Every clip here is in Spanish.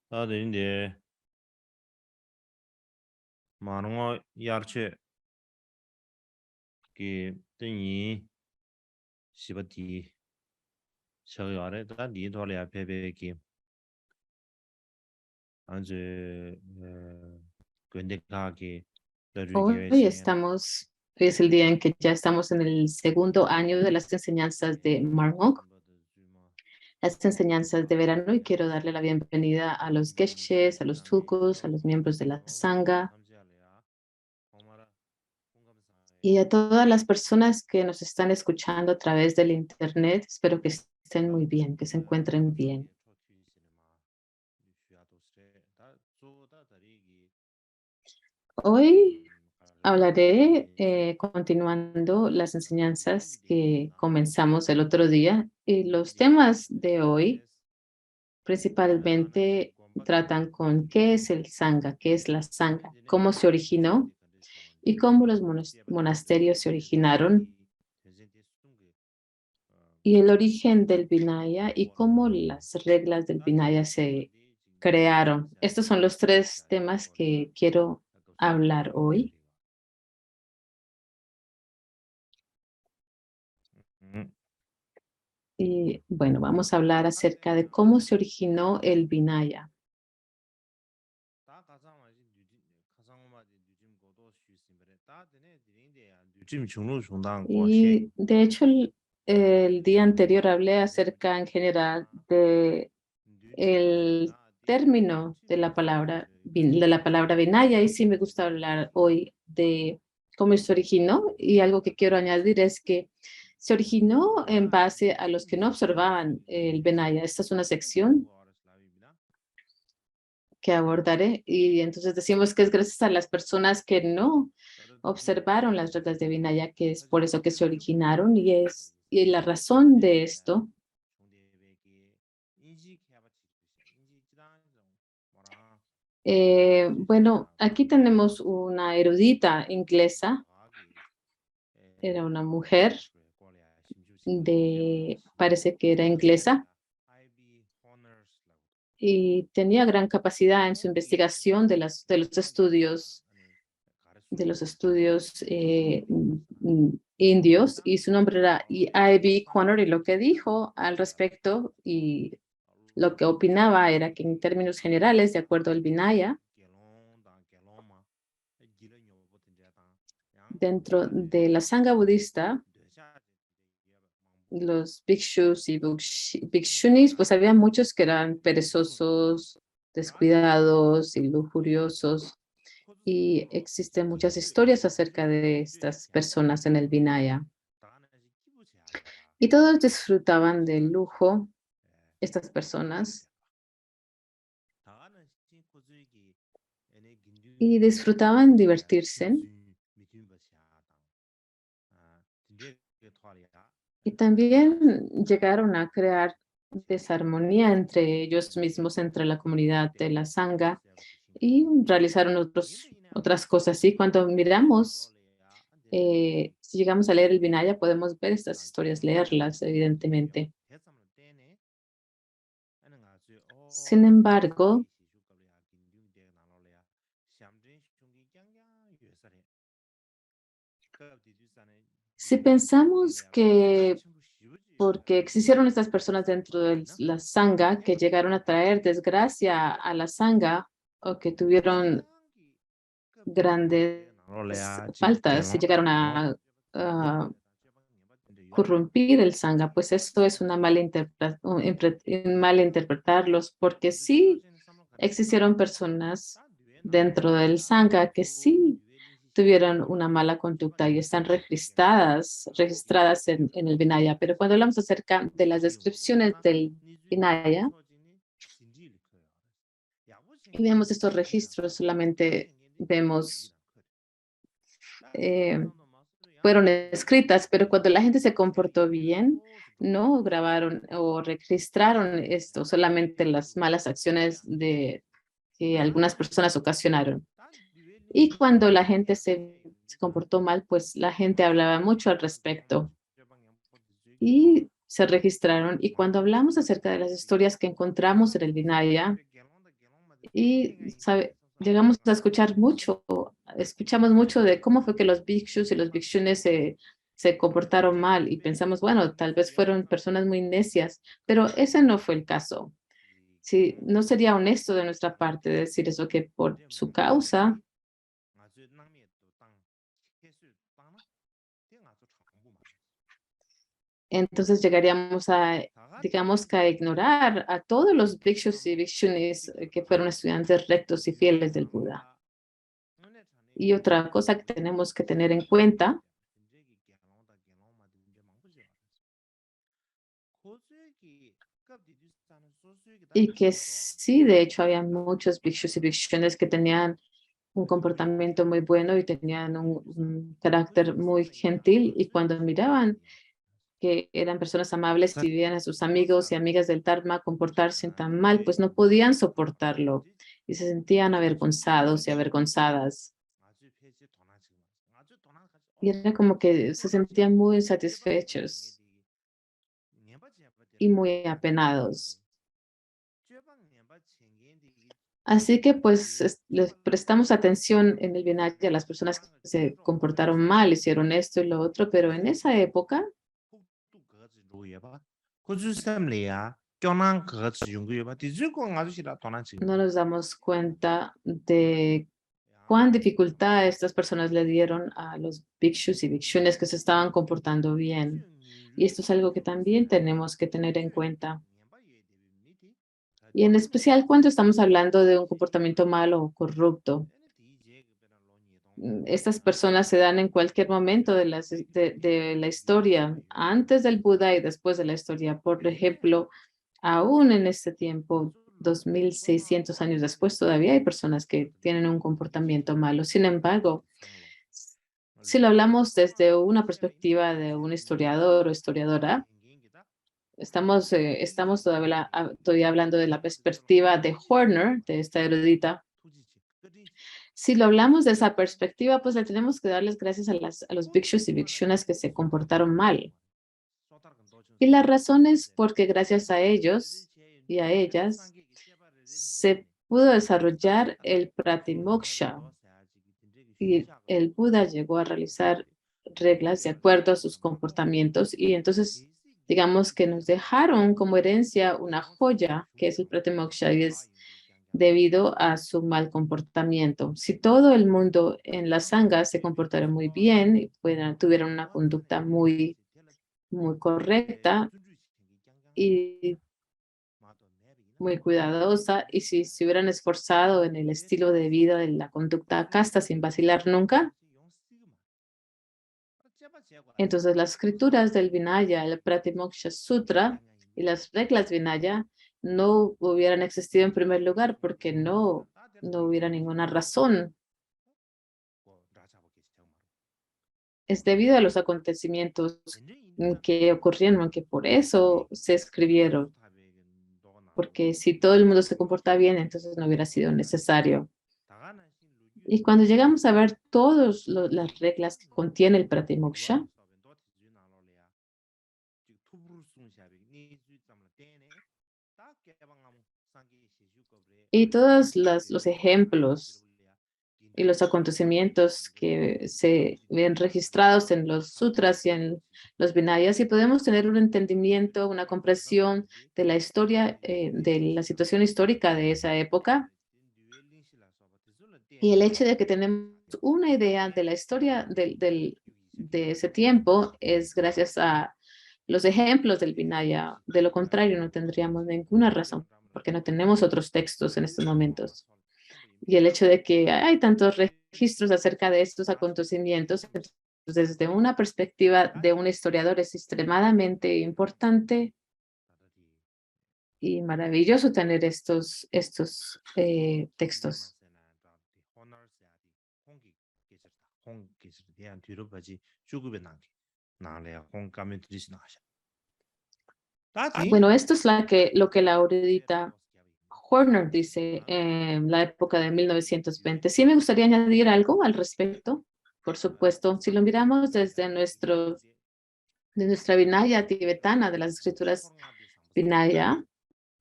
다들인데 많은 거 야채 그 등이 시버티 저열에 다 니도리아 베베기 안제 근데가게 Hoy 더르기에시 estamos, hoy es el día en que ya estamos en el segundo año de las enseñanzas de Marmok, las enseñanzas de verano, y quiero darle la bienvenida a los geshes, a los tulkus, a los miembros de la sangha y a todas las personas que nos están escuchando a través del internet. Espero que estén muy bien, que se encuentren bien. Hoy hablaré continuando las enseñanzas que comenzamos el otro día, y los temas de hoy principalmente tratan con qué es el sangha, qué es la sangha, cómo se originó y cómo los monasterios se originaron, y el origen del Vinaya y cómo las reglas del Vinaya se crearon. Estos son los tres temas que quiero hablar hoy. Y bueno, vamos a hablar acerca de cómo se originó el Vinaya. Y de hecho, el día anterior hablé acerca en general de el término de la palabra, Vinaya, y sí me gusta hablar hoy de cómo se originó, y algo que quiero añadir es que se originó en base a los que no observaban el Vinaya. Esta es una sección que abordaré, y entonces decimos que es gracias a las personas que no observaron las reglas de Vinaya, que es por eso que se originaron, y la razón de esto. Bueno, aquí tenemos una erudita inglesa, era una mujer parece que era inglesa, y tenía gran capacidad en su investigación de los estudios indios, y su nombre era I.B. Conner, y lo que dijo al respecto y lo que opinaba era que en términos generales, de acuerdo al Vinaya, dentro de la sangha budista, los bhikshus y bhikshunis, pues había muchos que eran perezosos, descuidados y lujuriosos, y existen muchas historias acerca de estas personas en el Vinaya. Y todos disfrutaban del lujo, estas personas, y disfrutaban divertirse, y también llegaron a crear desarmonía entre ellos mismos, entre la comunidad de la sangha, y realizaron otras cosas. Y cuando miramos, si llegamos a leer el Vinaya, podemos ver estas historias, leerlas, evidentemente. Sin embargo, si pensamos que porque existieron estas personas dentro de la sangha que llegaron a traer desgracia a la sangha, o que tuvieron grandes faltas y llegaron a corrompir el sangha, pues esto es una mala interpretarlos, porque sí existieron personas dentro del sangha que sí tuvieron una mala conducta y están registradas en el Vinaya. Pero cuando hablamos acerca de las descripciones del Vinaya y vemos estos registros, solamente vemos, fueron escritas, pero cuando la gente se comportó bien, no grabaron o registraron esto, solamente las malas acciones que algunas personas ocasionaron. Y cuando la gente se comportó mal, pues la gente hablaba mucho al respecto y se registraron. Y cuando hablamos acerca de las historias que encontramos en el Vinaya, Y llegamos a escuchamos mucho de cómo fue que los bhikshus y los bhikshunis se comportaron mal y pensamos, bueno, tal vez fueron personas muy necias, pero ese no fue el caso. Sí, no sería honesto de nuestra parte decir eso, que por su causa, entonces llegaríamos a, digamos que a ignorar a todos los bhikshus y bhikshunis que fueron estudiantes rectos y fieles del Buda. Y otra cosa que tenemos que tener en cuenta y que sí, de hecho, había muchos bhikshus y bhikshunis que tenían un comportamiento muy bueno y tenían un carácter muy gentil y cuando miraban que eran personas amables y veían a sus amigos y amigas del Dharma comportarse tan mal, pues no podían soportarlo y se sentían avergonzados y avergonzadas. Y era como que se sentían muy insatisfechos y muy apenados. Así que pues les prestamos atención en el Vinaya a las personas que se comportaron mal, hicieron esto y lo otro, pero en esa época no nos damos cuenta de cuán dificultad estas personas le dieron a los bhikshus y bhikshunis que se estaban comportando bien. Y esto es algo que también tenemos que tener en cuenta. Y en especial cuando estamos hablando de un comportamiento malo o corrupto. Estas personas se dan en cualquier momento de la historia, antes del Buda y después de la historia. Por ejemplo, aún en este tiempo, 2600 años después, todavía hay personas que tienen un comportamiento malo. Sin embargo, si lo hablamos desde una perspectiva de un historiador o historiadora, estamos todavía hablando de la perspectiva de Horner, de esta erudita. Si lo hablamos de esa perspectiva, pues le tenemos que darles gracias a los bhikshus y bhikshunas que se comportaron mal. Y la razón es porque gracias a ellos y a ellas se pudo desarrollar el pratimoksha y el Buda llegó a realizar reglas de acuerdo a sus comportamientos y entonces digamos que nos dejaron como herencia una joya que es el pratimoksha y es debido a su mal comportamiento. Si todo el mundo en la sangha se comportara muy bien y tuvieran una conducta muy correcta y muy cuidadosa, y si se hubieran esforzado en el estilo de vida de la conducta casta sin vacilar nunca, entonces las escrituras del Vinaya, el Pratimoksha Sutra y las reglas Vinaya no hubieran existido en primer lugar porque no hubiera ninguna razón. Es debido a los acontecimientos que ocurrieron, que por eso se escribieron, porque si todo el mundo se comporta bien, entonces no hubiera sido necesario. Y cuando llegamos a ver todas las reglas que contiene el Pratimoksha y todos los ejemplos y los acontecimientos que se ven registrados en los sutras y en los vinayas, y podemos tener un entendimiento, una comprensión de la historia, de la situación histórica de esa época, y el hecho de que tenemos una idea de la historia de ese tiempo es gracias a los ejemplos del Vinaya. De lo contrario, no tendríamos ninguna razón, porque no tenemos otros textos en estos momentos. Y el hecho de que hay tantos registros acerca de estos acontecimientos, entonces, desde una perspectiva de un historiador es extremadamente importante y maravilloso tener estos textos. Bueno, esto es lo que la erudita Horner dice en la época de 1920. Sí me gustaría añadir algo al respecto, por supuesto. Si lo miramos desde de nuestra Vinaya tibetana, de las escrituras Vinaya,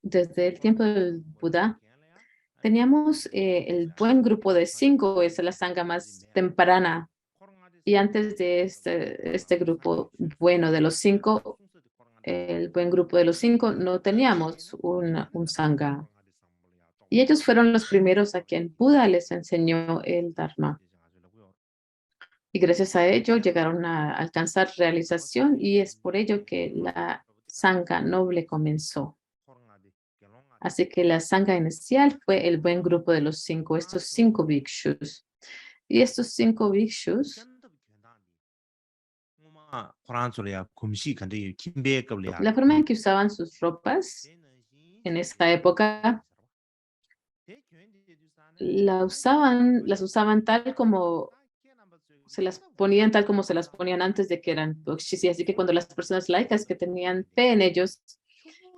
desde el tiempo del Buda, Teníamos el buen grupo de 5, esa es la sangha más temprana. Y antes de este grupo bueno de los 5, el buen grupo de los 5, no teníamos un sangha. Y ellos fueron los primeros a quien Buda les enseñó el Dharma. Y gracias a ello llegaron a alcanzar realización y es por ello que la sangha noble comenzó. Así que la sangha inicial fue el buen grupo de los 5, estos 5 bhikshus. Y estos 5 bhikshus, la forma en que usaban sus ropas en esa época, las usaban tal como se las ponían tal como se las ponían antes de que eran bhikshus. Así que cuando las personas laicas que tenían fe en ellos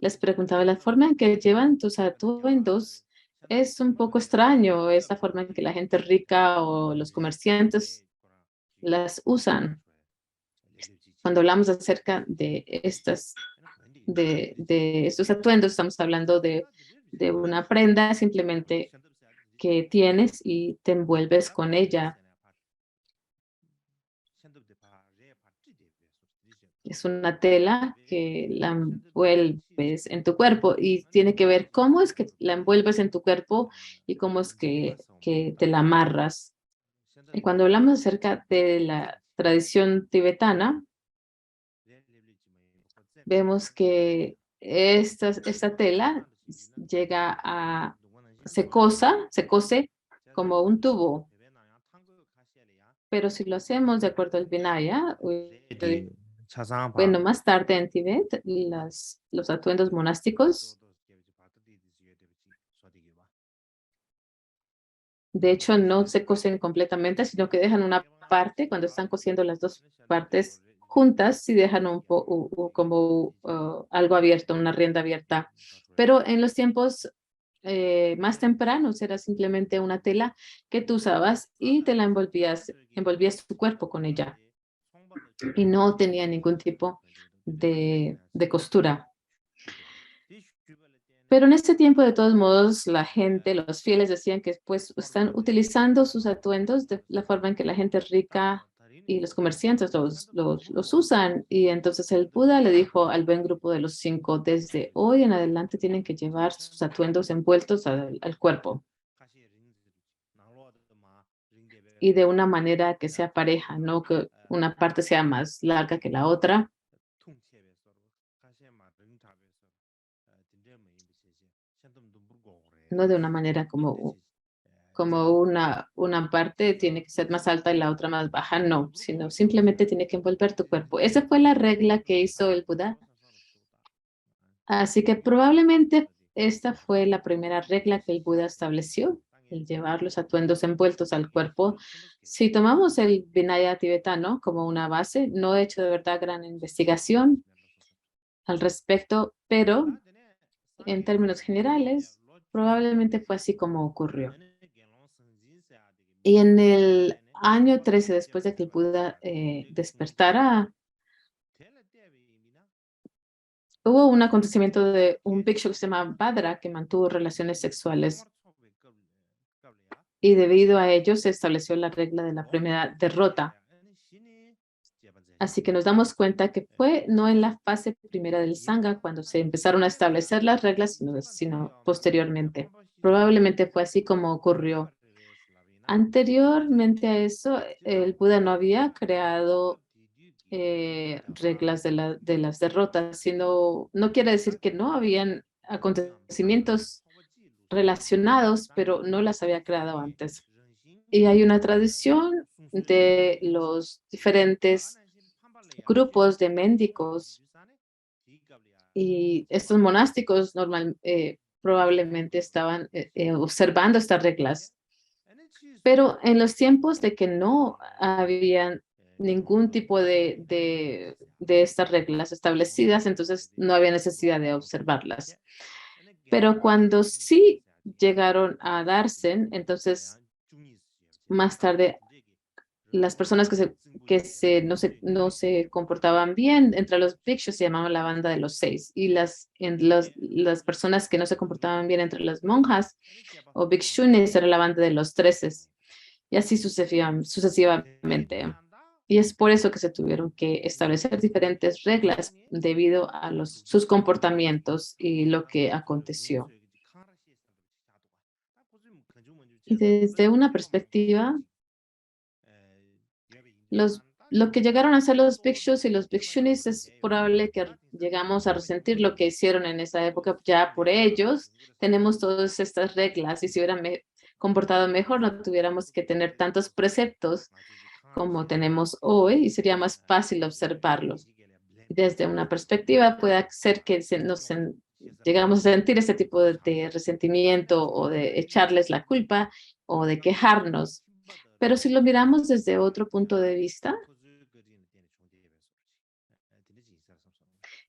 les preguntaba, la forma en que llevan tus atuendos es un poco extraño, es la forma en que la gente rica o los comerciantes las usan. Cuando hablamos acerca de estos atuendos, estamos hablando de una prenda simplemente que tienes y te envuelves con ella. Es una tela que la envuelves en tu cuerpo y tiene que ver cómo es que la envuelves en tu cuerpo y cómo es que te la amarras. Y cuando hablamos acerca de la tradición tibetana, vemos que esta tela llega se cose como un tubo. Pero si lo hacemos de acuerdo al Vinaya, bueno, más tarde en Tibet, los atuendos monásticos, de hecho, no se cosen completamente, sino que dejan una parte, cuando están cosiendo las dos partes juntas, sí dejan como algo abierto, una rienda abierta. Pero en los tiempos más tempranos era simplemente una tela que tú usabas y te la envolvías tu cuerpo con ella y no tenía ningún tipo de costura. Pero en este tiempo, de todos modos, la gente, los fieles decían que pues están utilizando sus atuendos de la forma en que la gente rica y los comerciantes los usan. Y entonces el Buda le dijo al buen grupo de los 5, desde hoy en adelante tienen que llevar sus atuendos envueltos al cuerpo y de una manera que sea pareja, no que una parte sea más larga que la otra, no de una manera como una parte tiene que ser más alta y la otra más baja, no, sino simplemente tiene que envolver tu cuerpo. Esa fue la regla que hizo el Buda. Así que probablemente esta fue la primera regla que el Buda estableció, el llevar los atuendos envueltos al cuerpo. Si tomamos el Vinaya tibetano como una base, no he hecho de verdad gran investigación al respecto, pero en términos generales, probablemente fue así como ocurrió. Y en el año 13, después de que el Buda despertara, hubo un acontecimiento de un bhikshu que se llama Badra que mantuvo relaciones sexuales y debido a ello se estableció la regla de la primera derrota. Así que nos damos cuenta que fue no en la fase primera del Sangha cuando se empezaron a establecer las reglas, sino posteriormente. Probablemente fue así como ocurrió. Anteriormente a eso, el Buda no había creado reglas de las derrotas, sino no quiere decir que no habían acontecimientos relacionados, pero no las había creado antes. Y hay una tradición de los diferentes grupos de médicos y estos monásticos probablemente estaban observando estas reglas. Pero en los tiempos de que no habían ningún tipo de estas reglas establecidas, entonces no había necesidad de observarlas. Pero cuando sí llegaron a darse, entonces más tarde las personas no se comportaban bien, entre los bhikshus se llamaban la banda de los 6, y las personas que no se comportaban bien entre las monjas o bhikshunis era la banda de los 13, y así sucesivamente. Y es por eso que se tuvieron que establecer diferentes reglas debido a sus comportamientos y lo que aconteció. Y desde una perspectiva, lo que llegaron a hacer los bhikshus y los bhikshunis es probable que llegamos a resentir lo que hicieron en esa época ya por ellos. Tenemos todas estas reglas y si hubieran comportado mejor no tuviéramos que tener tantos preceptos como tenemos hoy y sería más fácil observarlos. Desde una perspectiva puede ser que llegamos a sentir ese tipo de resentimiento o de echarles la culpa o de quejarnos. Pero si lo miramos desde otro punto de vista,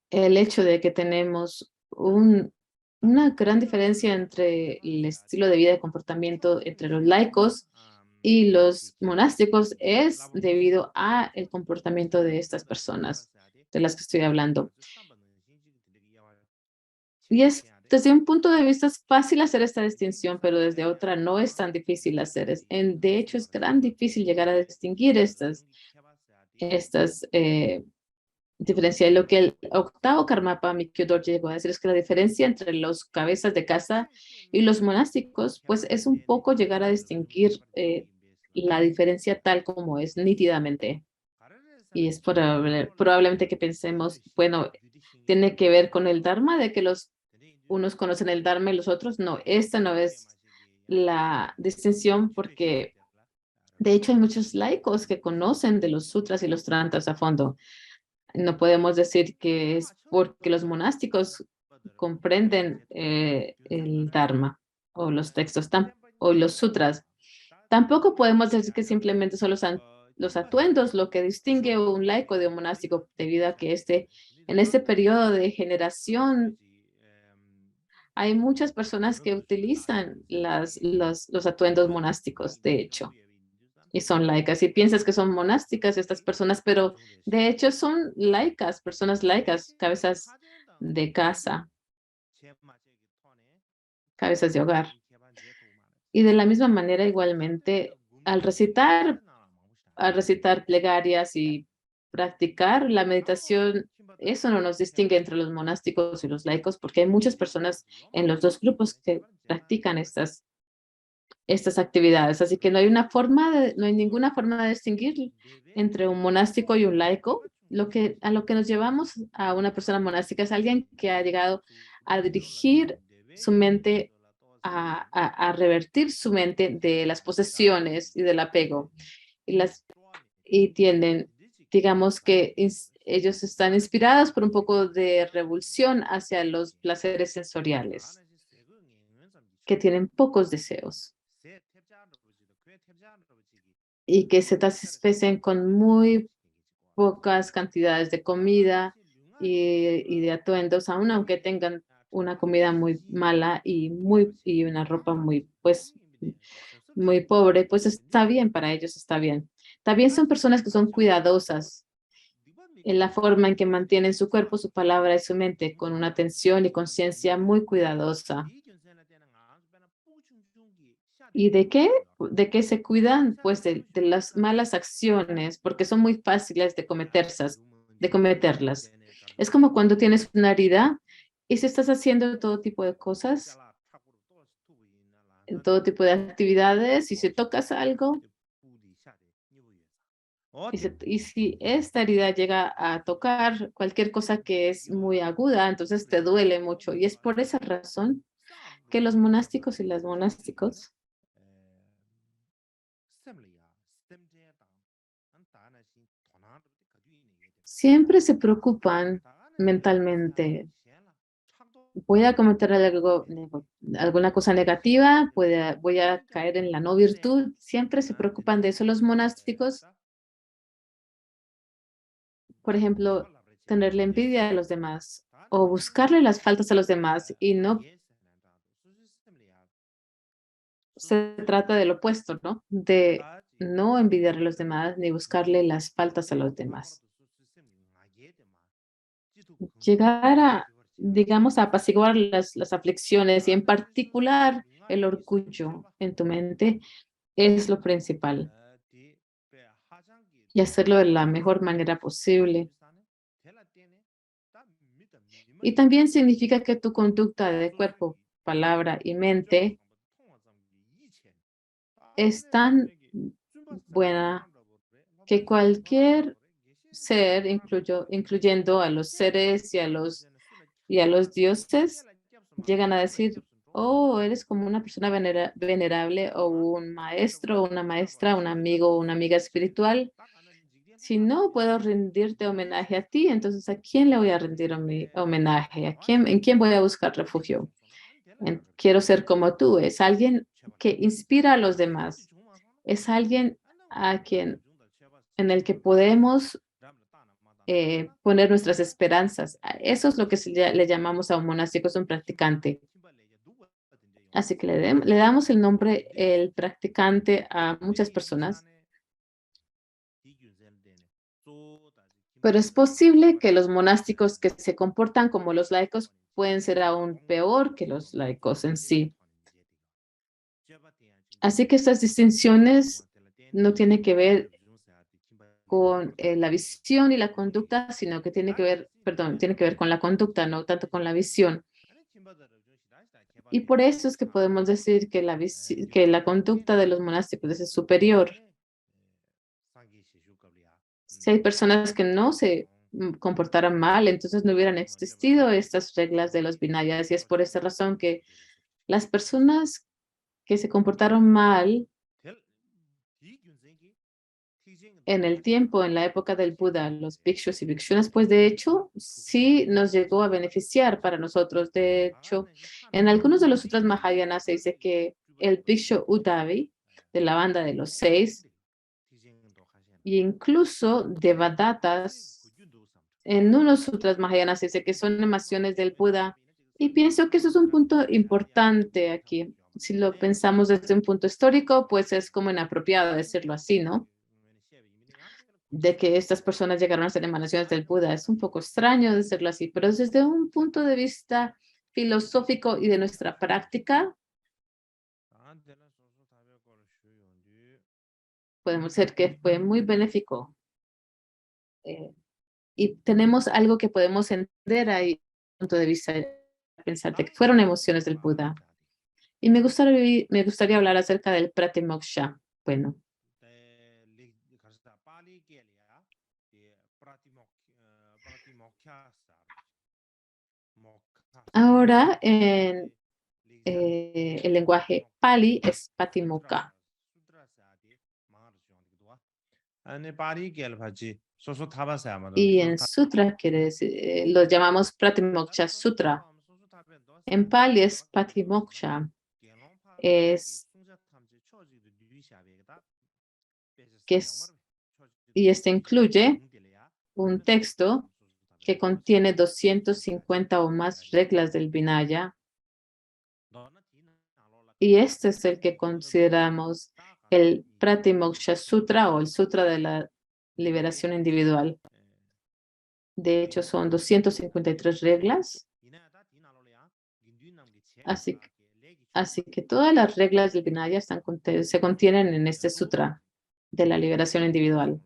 el hecho de que tenemos una gran diferencia entre el estilo de vida y comportamiento entre los laicos y los monásticos es debido a el comportamiento de estas personas de las que estoy hablando. Y desde un punto de vista es fácil hacer esta distinción, pero desde otra no es tan difícil hacer. De hecho, es gran difícil llegar a distinguir estas diferencia. Y lo que el octavo Karmapa Mikyo Dorje llegó a decir es que la diferencia entre los cabezas de casa y los monásticos, pues es un poco llegar a distinguir la diferencia tal como es nítidamente. Y es probablemente que pensemos, bueno, tiene que ver con el Dharma, de que unos conocen el Dharma y los otros no. Esta no es la distinción porque, de hecho, hay muchos laicos que conocen de los sutras y los tantras a fondo. No podemos decir que es porque los monásticos comprenden el Dharma o los textos o los sutras. Tampoco podemos decir que simplemente son los atuendos lo que distingue a un laico de un monástico, debido a que en este periodo de generación hay muchas personas que utilizan los atuendos monásticos, de hecho, y son laicas. Y piensas que son monásticas estas personas, pero de hecho son laicas, personas laicas, cabezas de casa, cabezas de hogar. Y de la misma manera, igualmente, al recitar plegarias y practicar la meditación, eso no nos distingue entre los monásticos y los laicos, porque hay muchas personas en los dos grupos que practican estas actividades. Así que no hay ninguna forma de distinguir entre un monástico y un laico. A lo que nos llevamos a una persona monástica es alguien que ha llegado a dirigir su mente, a revertir su mente de las posesiones y del apego. Y tienden, digamos que ellos están inspirados por un poco de revulsión hacia los placeres sensoriales, que tienen pocos deseos y que se satisfacen con muy pocas cantidades de comida y de atuendos, aun aunque tengan una comida muy mala y una ropa muy pobre, pues está bien para ellos, está bien. También son personas que son cuidadosas en la forma en que mantienen su cuerpo, su palabra y su mente con una atención y conciencia muy cuidadosa. ¿Y de qué? ¿De qué se cuidan? Pues de las malas acciones, porque son muy fáciles de cometerlas. Es como cuando tienes una herida y si estás haciendo todo tipo de cosas, en todo tipo de actividades, y si tocas algo, y si esta herida llega a tocar cualquier cosa que es muy aguda, entonces te duele mucho. Y es por esa razón que los monásticos y las monásticos siempre se preocupan mentalmente. Voy a cometer alguna cosa negativa, voy a caer en la no virtud. Siempre se preocupan de eso los monásticos. Por ejemplo, tenerle envidia a los demás o buscarle las faltas a los demás, y no se trata del opuesto, ¿no? no envidiar a los demás ni buscarle las faltas a los demás. Llegar a, digamos, a apaciguar las aflicciones y en particular el orgullo en tu mente es lo principal y hacerlo de la mejor manera posible. Y también significa que tu conducta de cuerpo, palabra y mente es tan buena que cualquier ser, incluyendo a los seres y a los dioses, llegan a decir, oh, eres como una persona venerable o un maestro, una maestra, un amigo, una amiga espiritual. Si no puedo rendirte homenaje a ti, entonces ¿a quién le voy a rendir homenaje? ¿En quién voy a buscar refugio? Quiero ser como tú. Es alguien que inspira a los demás. Es alguien a quien, en el que podemos poner nuestras esperanzas. Eso es lo que le llamamos a un monástico, es un practicante. Así que le damos el nombre, el practicante, a muchas personas. Pero es posible que los monásticos que se comportan como los laicos pueden ser aún peor que los laicos en sí. Así que estas distinciones no tienen que ver con la visión y la conducta, sino que tiene que ver, perdón, tiene que ver con la conducta, no tanto con la visión. Y por eso es que podemos decir que que la conducta de los monásticos es superior. Si hay personas que no se comportaran mal, entonces no hubieran existido estas reglas de los binayas. Y es por esa razón que las personas que se comportaron mal en el tiempo, en la época del Buda, los bhikshus y bhikshunas, pues de hecho sí nos llegó a beneficiar para nosotros. De hecho, en algunos de los sutras Mahayana se dice que el bhikshu Uddhavi, de la banda de los seis, e incluso Devadatas, en unos sutras Mahayana se dice que son emanaciones del Buda. Y pienso que eso es un punto importante aquí. Si lo pensamos desde un punto histórico, pues es como inapropiado decirlo así, ¿no? De que estas personas llegaron a ser emanaciones del Buda. Es un poco extraño decirlo así, pero desde un punto de vista filosófico y de nuestra práctica, podemos decir que fue muy benéfico. Y tenemos algo que podemos entender ahí, desde el punto de vista de pensar de que fueron emociones del Buda. Y me gustaría hablar acerca del Pratimoksha. Bueno, ahora en el lenguaje Pali es Patimokkha. Y en sutra quiere decir, lo llamamos Pratimoksha Sutra. En Pali es Patimoksha. Es, y este incluye un texto que contiene 250 o más reglas del Vinaya. Y este es el que consideramos el Pratimoksha Sutra o el Sutra de la Liberación Individual. De hecho, son 253 reglas. Así que todas las reglas del Vinaya se contienen en este Sutra de la liberación individual.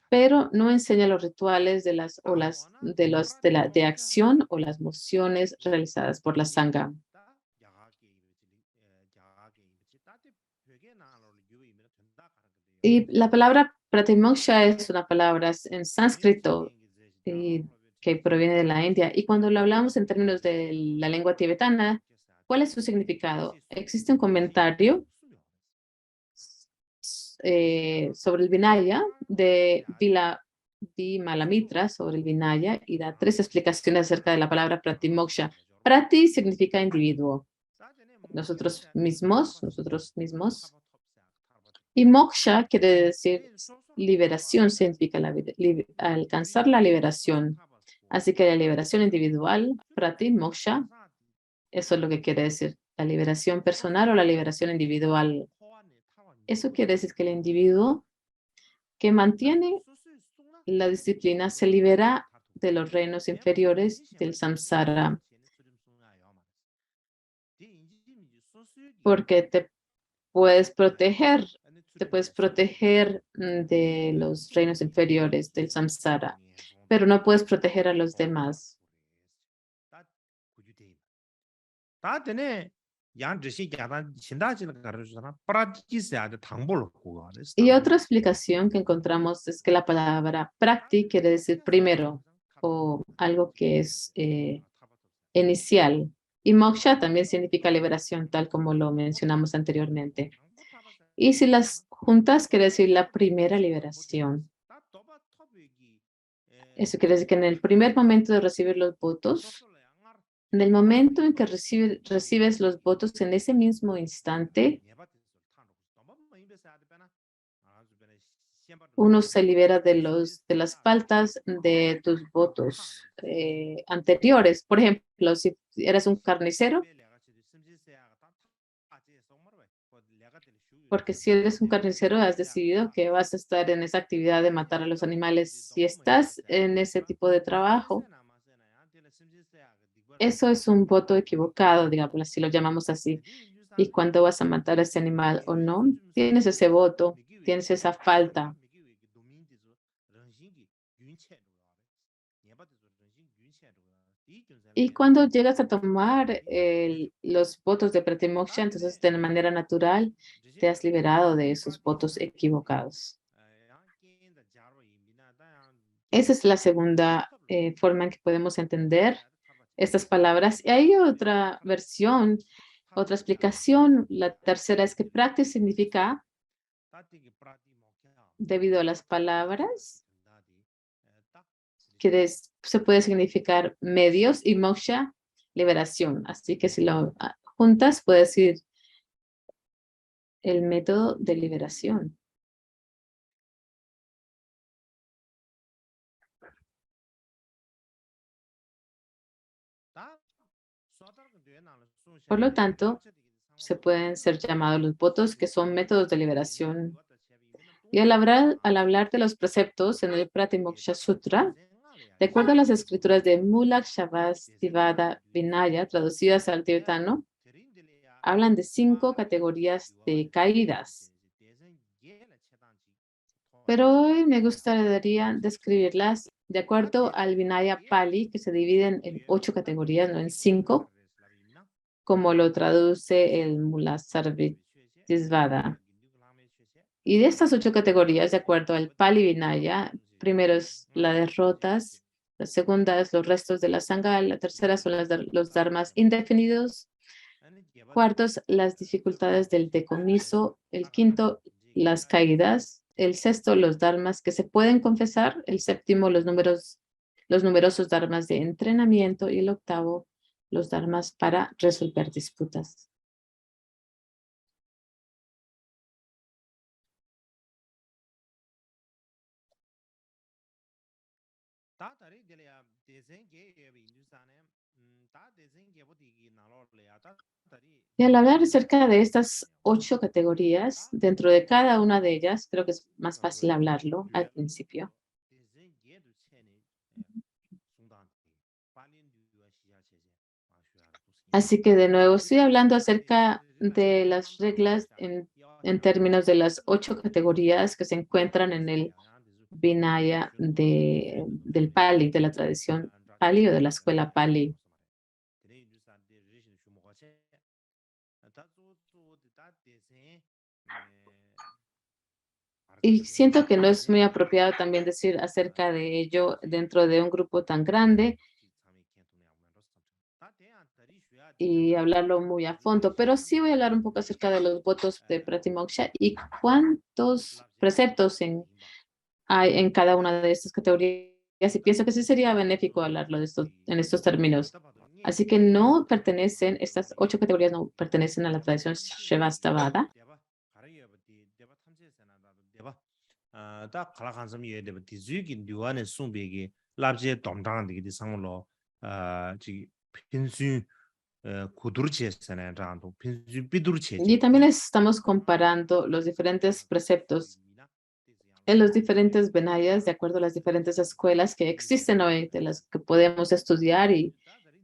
Pero no enseña los rituales de acción o las mociones realizadas por la Sangha. Y la palabra Pratimoksha es una palabra en sánscrito que proviene de la India. Y cuando lo hablamos en términos de la lengua tibetana, ¿cuál es su significado? Existe un comentario sobre el Vinaya de Vimalamitra sobre el Vinaya y da 3 explicaciones acerca de la palabra Pratimoksha. Prati significa individuo, nosotros mismos. Y moksha quiere decir liberación, significa alcanzar la liberación. Así que la liberación individual, prati, moksha, eso es lo que quiere decir, la liberación personal o la liberación individual. Eso quiere decir que el individuo que mantiene la disciplina se libera de los reinos inferiores del samsara, porque te puedes proteger de los reinos inferiores del samsara, pero no puedes proteger a los demás. Y otra explicación que encontramos es que la palabra prakti quiere decir primero o algo que es inicial. Y moksha también significa liberación, tal como lo mencionamos anteriormente. Y si las juntas, quiere decir la primera liberación. Eso quiere decir que en el primer momento de recibir los votos, en el momento en que recibes los votos en ese mismo instante, uno se libera de las faltas de tus votos anteriores. Por ejemplo, si eres un carnicero, porque si eres un carnicero has decidido que vas a estar en esa actividad de matar a los animales. Si estás en ese tipo de trabajo, eso es un voto equivocado, digamos, si lo llamamos así. Y cuando vas a matar a ese animal o no, tienes ese voto, tienes esa falta. Y cuando llegas a tomar los votos de Pratimoksha, entonces de manera natural te has liberado de esos votos equivocados. Esa es la segunda forma en que podemos entender estas palabras. Y hay otra versión, otra explicación. La tercera es que Prakti significa, debido a las palabras, que se puede significar medios y moksha, liberación. Así que si lo juntas, puede decir el método de liberación. Por lo tanto, se pueden ser llamados los votos, que son métodos de liberación. Y al hablar de los preceptos en el Pratimoksha Sutra, de acuerdo a las escrituras de Mulak Shavastivada Vinaya, traducidas al tibetano, hablan de 5 categorías de caídas. Pero hoy me gustaría describirlas de acuerdo al Vinaya Pali, que se dividen en 8 categorías, no en 5, como lo traduce el Mullah Sarvastivada. Y de estas 8 categorías, de acuerdo al Pali Vinaya, primero es las derrotas, la segunda es los restos de la sangha, la tercera son los dharmas indefinidos, cuartos, las dificultades del decomiso, el quinto, las caídas, el sexto, los dharmas que se pueden confesar, el séptimo, los numerosos dharmas de entrenamiento y el octavo, los dharmas para resolver disputas. Y al hablar acerca de estas 8 categorías, dentro de cada una de ellas, creo que es más fácil hablarlo al principio. Así que de nuevo estoy hablando acerca de las reglas en términos de las 8 categorías que se encuentran en el Vinaya del Pali, de la tradición Pali o de la escuela Pali. Y siento que no es muy apropiado también decir acerca de ello dentro de un grupo tan grande y hablarlo muy a fondo, pero sí voy a hablar un poco acerca de los votos de Pratimoksha y cuántos preceptos hay en cada una de estas categorías, y pienso que sí sería benéfico hablarlo en estos términos. Así que no pertenecen, estas 8 categorías no pertenecen a la tradición Shrivastava. 구두르치에서는 장도 빈주 비두르치에 Y también estamos comparando los diferentes preceptos en los diferentes Benayas, de acuerdo a las diferentes escuelas que existen hoy, de las que podemos estudiar y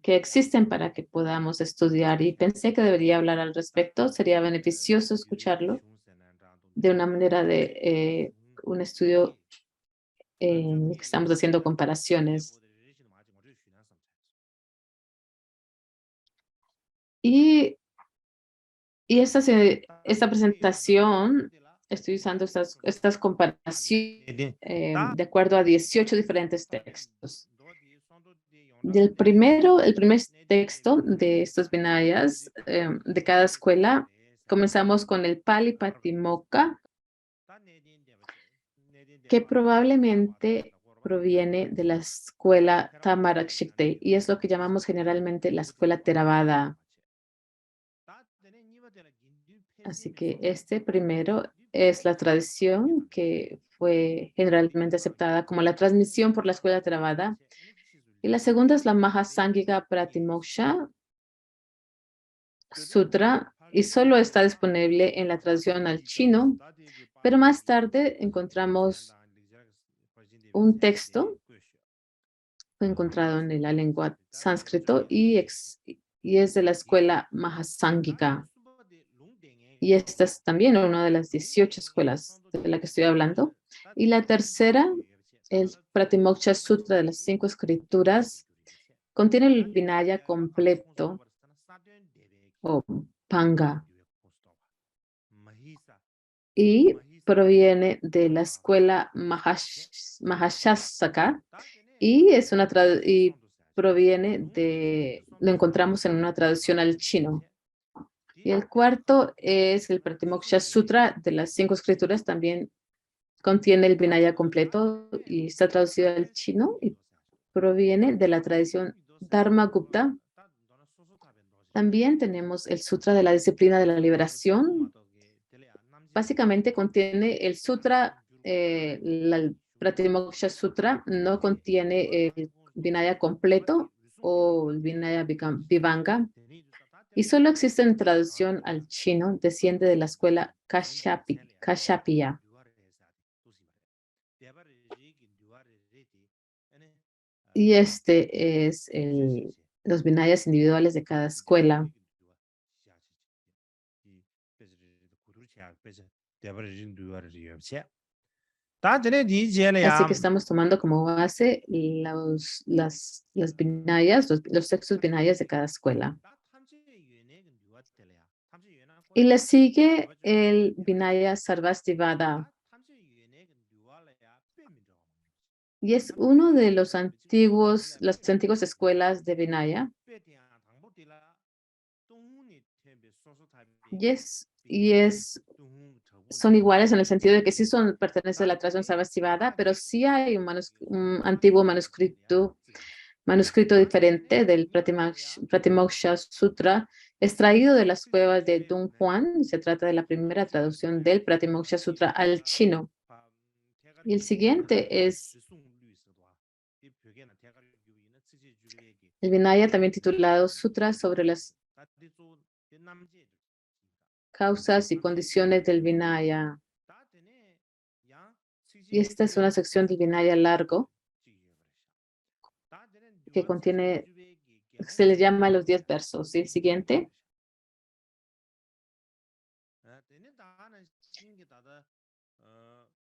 que existen para que podamos estudiar. Y pensé que debería hablar al respecto. Sería beneficioso escucharlo de una manera de un estudio en el que estamos haciendo comparaciones. Y, y esta presentación, estoy usando estas comparaciones de acuerdo a 18 diferentes textos. El primer texto de estos Vinayas de cada escuela, comenzamos con el Pali Patimokkha, que probablemente proviene de la escuela Tamarakshikte y es lo que llamamos generalmente la escuela Theravada. Así que este primero es la tradición que fue generalmente aceptada como la transmisión por la escuela Theravada. Y la segunda es la Mahasangika Pratimoksha Sutra y solo está disponible en la traducción al chino, pero más tarde encontramos un texto, fue encontrado en la lengua sánscrito y es de la escuela Mahasangika. Y esta es también una de las 18 escuelas de la que estoy hablando. Y la tercera, el Pratimoksha Sutra de las 5 escrituras, contiene el Vinaya completo o Panga y proviene de la escuela Mahashasaka y proviene lo encontramos en una traducción al chino. Y el cuarto es el Pratimoksha Sutra de las 5 escrituras, también contiene el Vinaya completo y está traducido al chino y proviene de la tradición Dharma-gupta. También tenemos el Sutra de la Disciplina de la Liberación. Básicamente contiene el sutra, el Pratimoksha Sutra, no contiene el Vinaya completo o el Vinaya Vivanga. Y solo existe en traducción al chino, desciende de la escuela Kashapia. Y este es los Vinayas individuales de cada escuela. Así que estamos tomando como base las Vinayas, los textos Vinayas de cada escuela. Y le sigue el Vinaya Sarvastivada. Y es uno de las antiguas escuelas de Vinaya. Son iguales en el sentido de que sí pertenecen a la tradición Sarvastivada, pero sí hay un antiguo manuscrito diferente del Pratimoksha Sutra, extraído de las cuevas de Dunhuang. Se trata de la primera traducción del Pratimoksha Sutra al chino. Y el siguiente es el Vinaya, también titulado Sutra sobre las causas y condiciones del Vinaya. Y esta es una sección del Vinaya largo que se le llama los 10 versos. ¿Sí? El siguiente.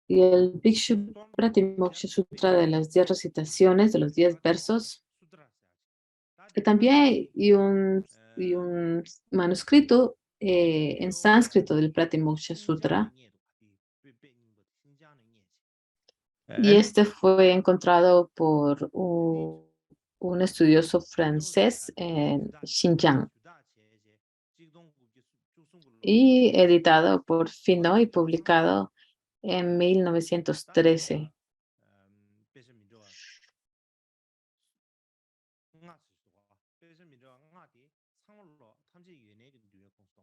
Y el Bhikshu Pratimoksha Sutra de las 10 recitaciones, de los 10 versos. Y también hay un manuscrito en sánscrito del Pratimoksha Sutra. Y este fue encontrado por un estudioso francés en Xinjiang y editado por Finot y publicado en 1913.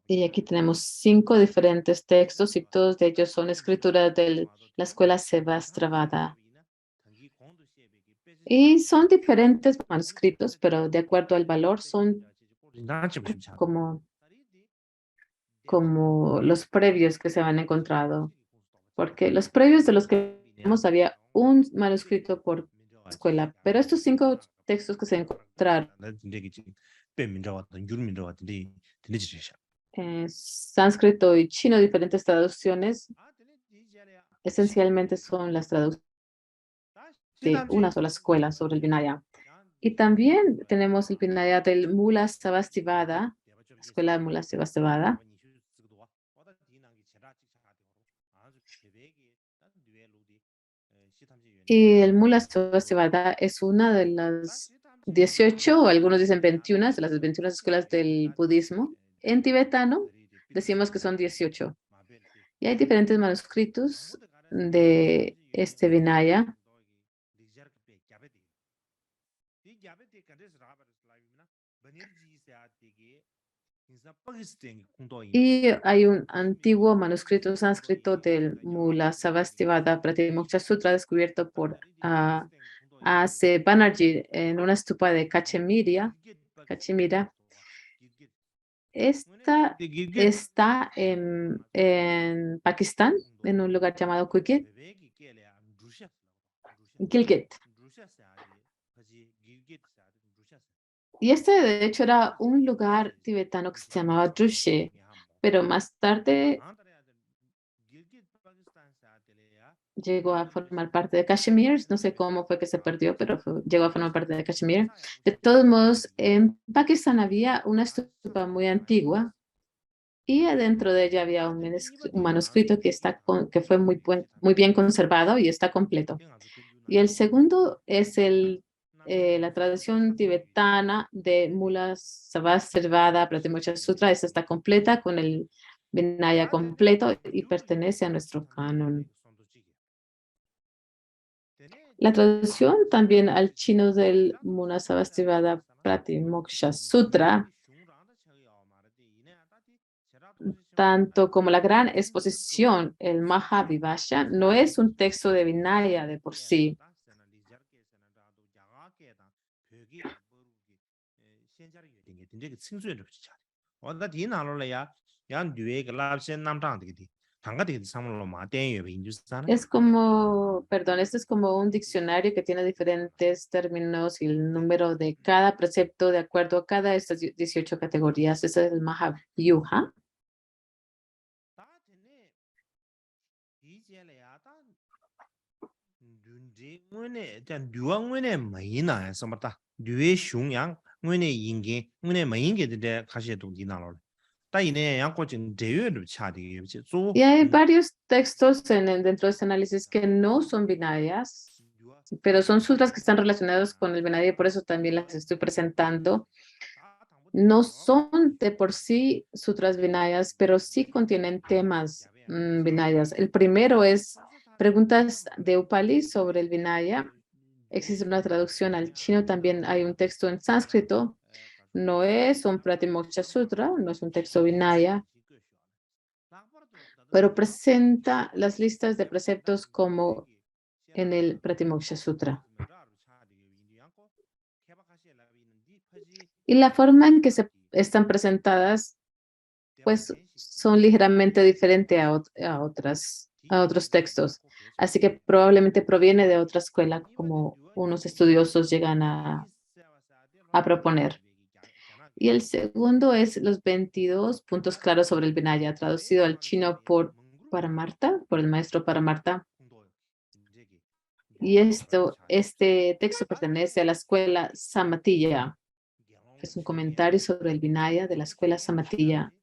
Y aquí tenemos 5 diferentes textos y todos de ellos son escrituras de la escuela Sarvastivada. Y son diferentes manuscritos, pero de acuerdo al valor son como, como los previos que se han encontrado, porque los previos de los que vemos había un manuscrito por escuela, pero estos 5 textos que se encontraron, sánscrito y chino, diferentes traducciones, esencialmente son las traducciones de una sola escuela sobre el Vinaya. Y también tenemos el Vinaya del Mula Savastivada, la escuela de Mula Savastivada. Y el Mula Savastivada es una de las 18, o algunos dicen 21, de las 21 escuelas del budismo. En tibetano decimos que son 18. Y hay diferentes manuscritos de este Vinaya. Y hay un antiguo manuscrito sánscrito del Mula Savastivada Pratimoksha Sutra descubierto por A.C. Banerjee en una estupa de Cachemira. Esta está en Pakistán, en un lugar llamado Gilgit. Y este, de hecho, era un lugar tibetano que se llamaba Drushe, pero más tarde llegó a formar parte de Kashmir. No sé cómo fue que se perdió, pero llegó a formar parte de Kashmir. De todos modos, en Pakistán había una estupa muy antigua y adentro de ella había un manuscrito que fue muy bien conservado y está completo. Y el segundo es la traducción tibetana de Mula Savastivada Pratimoksha Sutra. Esta está completa con el Vinaya completo y pertenece a nuestro canon. La traducción también al chino del Mula Savastivada Pratimoksha Sutra, tanto como la gran exposición, el Mahavibhasha, no es un texto de Vinaya de por sí. Es como, perdón, este es como un diccionario que tiene diferentes términos y el número de cada precepto de acuerdo a cada de estas 18 categorías. Ese es el Mahavyuha. Y hay varios textos dentro de este análisis que no son binarias, pero son sutras que están relacionados con el Vinaya y por eso también las estoy presentando. No son de por sí sutras vinayas, pero sí contienen temas vinayas. El primero es preguntas de Upali sobre el Vinaya. Existe una traducción al chino, también hay un texto en sánscrito. No es un Pratimoksha Sutra, no es un texto vinaya, pero presenta las listas de preceptos como en el Pratimoksha Sutra. Y la forma en que se están presentadas, pues son ligeramente diferentes a otros textos. Así que probablemente proviene de otra escuela, como unos estudiosos llegan a proponer. Y el segundo es los 22 puntos claros sobre el Vinaya, traducido al chino por Paramarta, por el maestro Paramarta. Y este texto pertenece a la escuela Samatilla. Es un comentario sobre el Vinaya de la escuela Samatilla.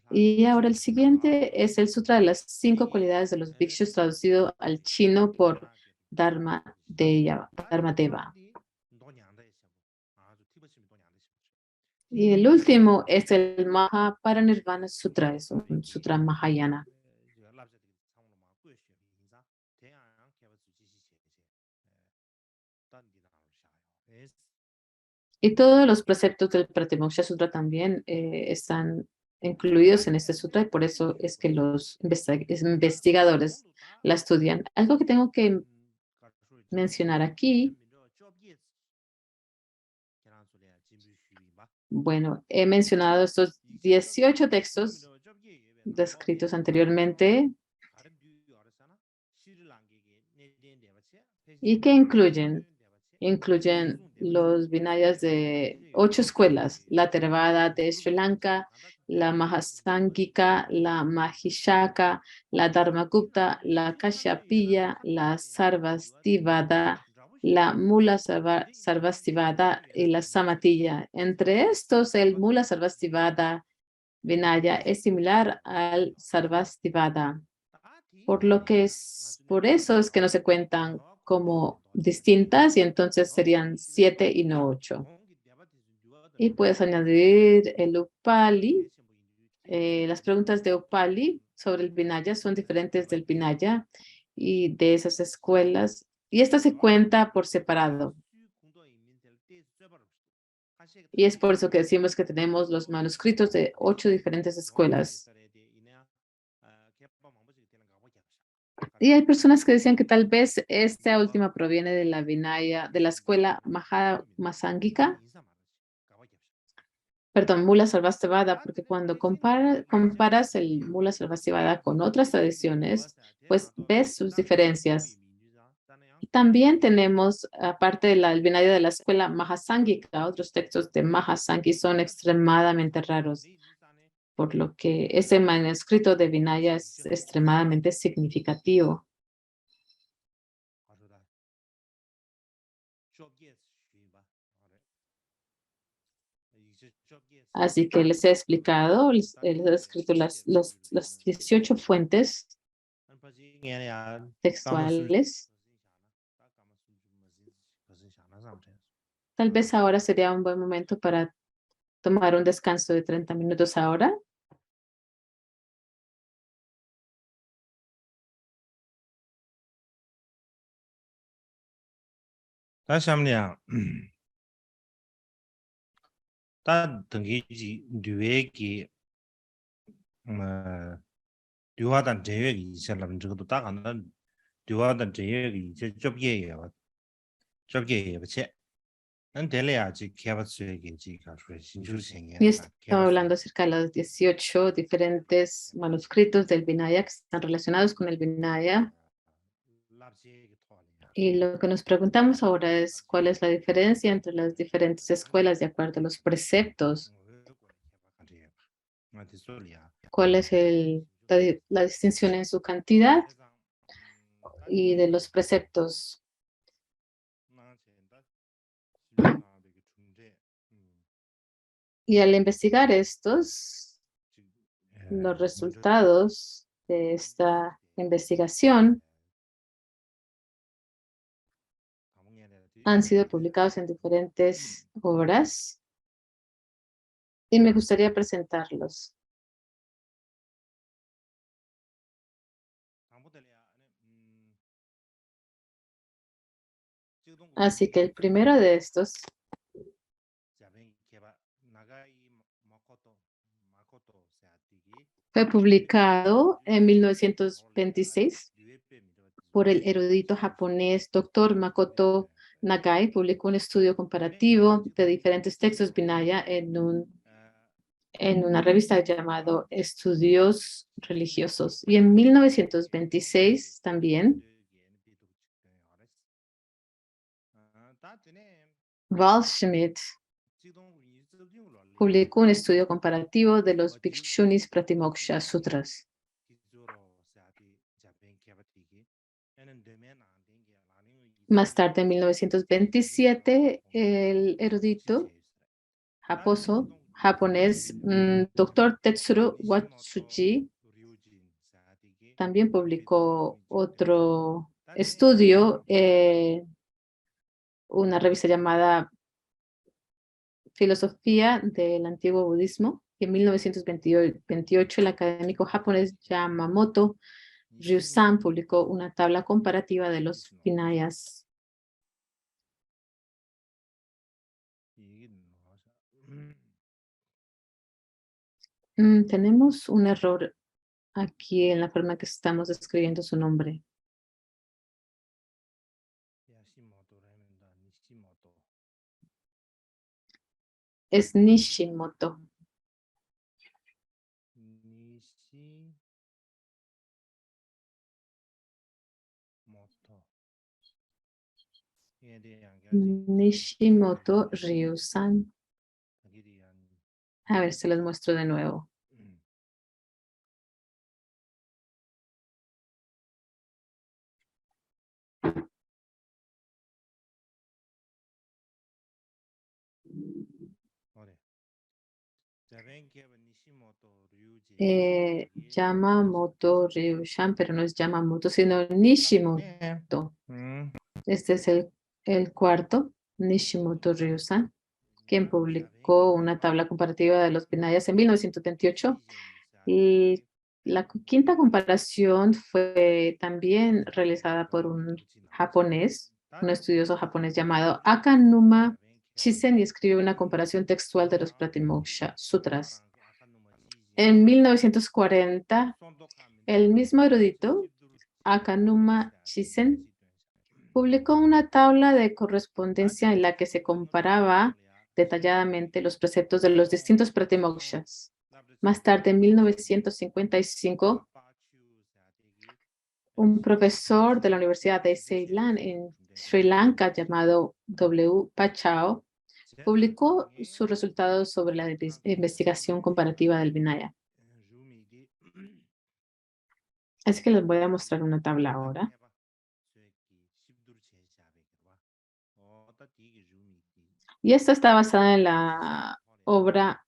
Y ahora el siguiente es el Sutra de las 5 cualidades de los bhikshus, traducido al chino por Dharmadeva. Y el último es el Mahaparinirvana Sutra, es un sutra Mahayana. Y todos los preceptos del Pratimoksha Sutra también están incluidos en este sutra y por eso es que los investigadores la estudian. Algo que tengo que mencionar aquí Bueno, he mencionado estos 18 textos descritos anteriormente. ¿Y qué incluyen? Incluyen los Vinayas de 8 escuelas, la Theravada de Sri Lanka, la Mahasángika, la Mahishaka, la Dharmakupta, la Kashyapya, la Sarvastivada, la Mula Sarvastivada y la Samatilla. Entre estos, el Mula Sarvastivada Vinaya es similar al Sarvastivada, por eso es que no se cuentan como distintas y entonces serían 7 y no 8. Y puedes añadir el Upali. Las preguntas de Upali sobre el Vinaya son diferentes del Vinaya y de esas escuelas. Y esta se cuenta por separado. Y es por eso que decimos que tenemos los manuscritos de 8 diferentes escuelas. Y hay personas que decían que tal vez esta última proviene de la Vinaya, de la escuela Mahamasangika, perdón, Mula Sarvastivada, porque cuando comparas el Mula Sarvastivada con otras tradiciones, pues ves sus diferencias. También tenemos, aparte de la Vinaya de la escuela Mahasángika, otros textos de Mahasangi son extremadamente raros, por lo que ese manuscrito de Vinaya es extremadamente significativo. Así que les he explicado, les he escrito las 18 fuentes textuales. Tal vez ahora sería un buen momento para tomar un descanso de 30 minutos ahora. 다시 한번 다 등기지 류액이 류하단 제역이 있으려면 적어도 딱 하나 류하단 제역이 이제 접예예요. 접예예요. 제 안될래야지 개발수에게 지가 신주생이 Y estaba hablando acerca de los 18 diferentes manuscritos del Vinaya que están relacionados con el Vinaya. Y lo que nos preguntamos ahora es cuál es la diferencia entre las diferentes escuelas de acuerdo a los preceptos. ¿Cuál es la distinción en su cantidad y de los preceptos? Y al investigar los resultados de esta investigación han sido publicados en diferentes obras y me gustaría presentarlos. Así que el primero de estos fue publicado en 1926 por el erudito japonés Dr. Makoto Nagai. Publicó un estudio comparativo de diferentes textos Vinaya en una revista llamado Estudios Religiosos. Y en 1926 también Waldschmidt publicó un estudio comparativo de los Bhikshunis Pratimoksha Sutras. Más tarde, en 1927, el erudito japonés Dr. Tetsuro Watsuji también publicó otro estudio, una revista llamada Filosofía del Antiguo Budismo. Y en 1928, el académico japonés Yamamoto Ryusan publicó una tabla comparativa de los Vinayas. Tenemos un error aquí en la forma que estamos escribiendo su nombre. es Nishimoto. Nishimoto Ryu-san. A ver, se los muestro de nuevo. Yamamoto Ryu-san, pero no es Yamamoto, sino Nishimoto. Este es el cuarto, Nishimoto Ryu-san, quien publicó una tabla comparativa de los binarias en 1928. Y la quinta comparación fue también realizada por un japonés, un estudioso japonés llamado Akanuma Chisen, y escribió una comparación textual de los Pratimoksha Sutras. En 1940, el mismo erudito, Akanuma Chisen, publicó una tabla de correspondencia en la que se comparaba detalladamente los preceptos de los distintos Pratimokshas. Más tarde, en 1955, un profesor de la Universidad de Ceilán en Sri Lanka llamado W. Pachao publicó sus resultados sobre la investigación comparativa del Vinaya. Así que les voy a mostrar una tabla ahora. Y esta está basada en la obra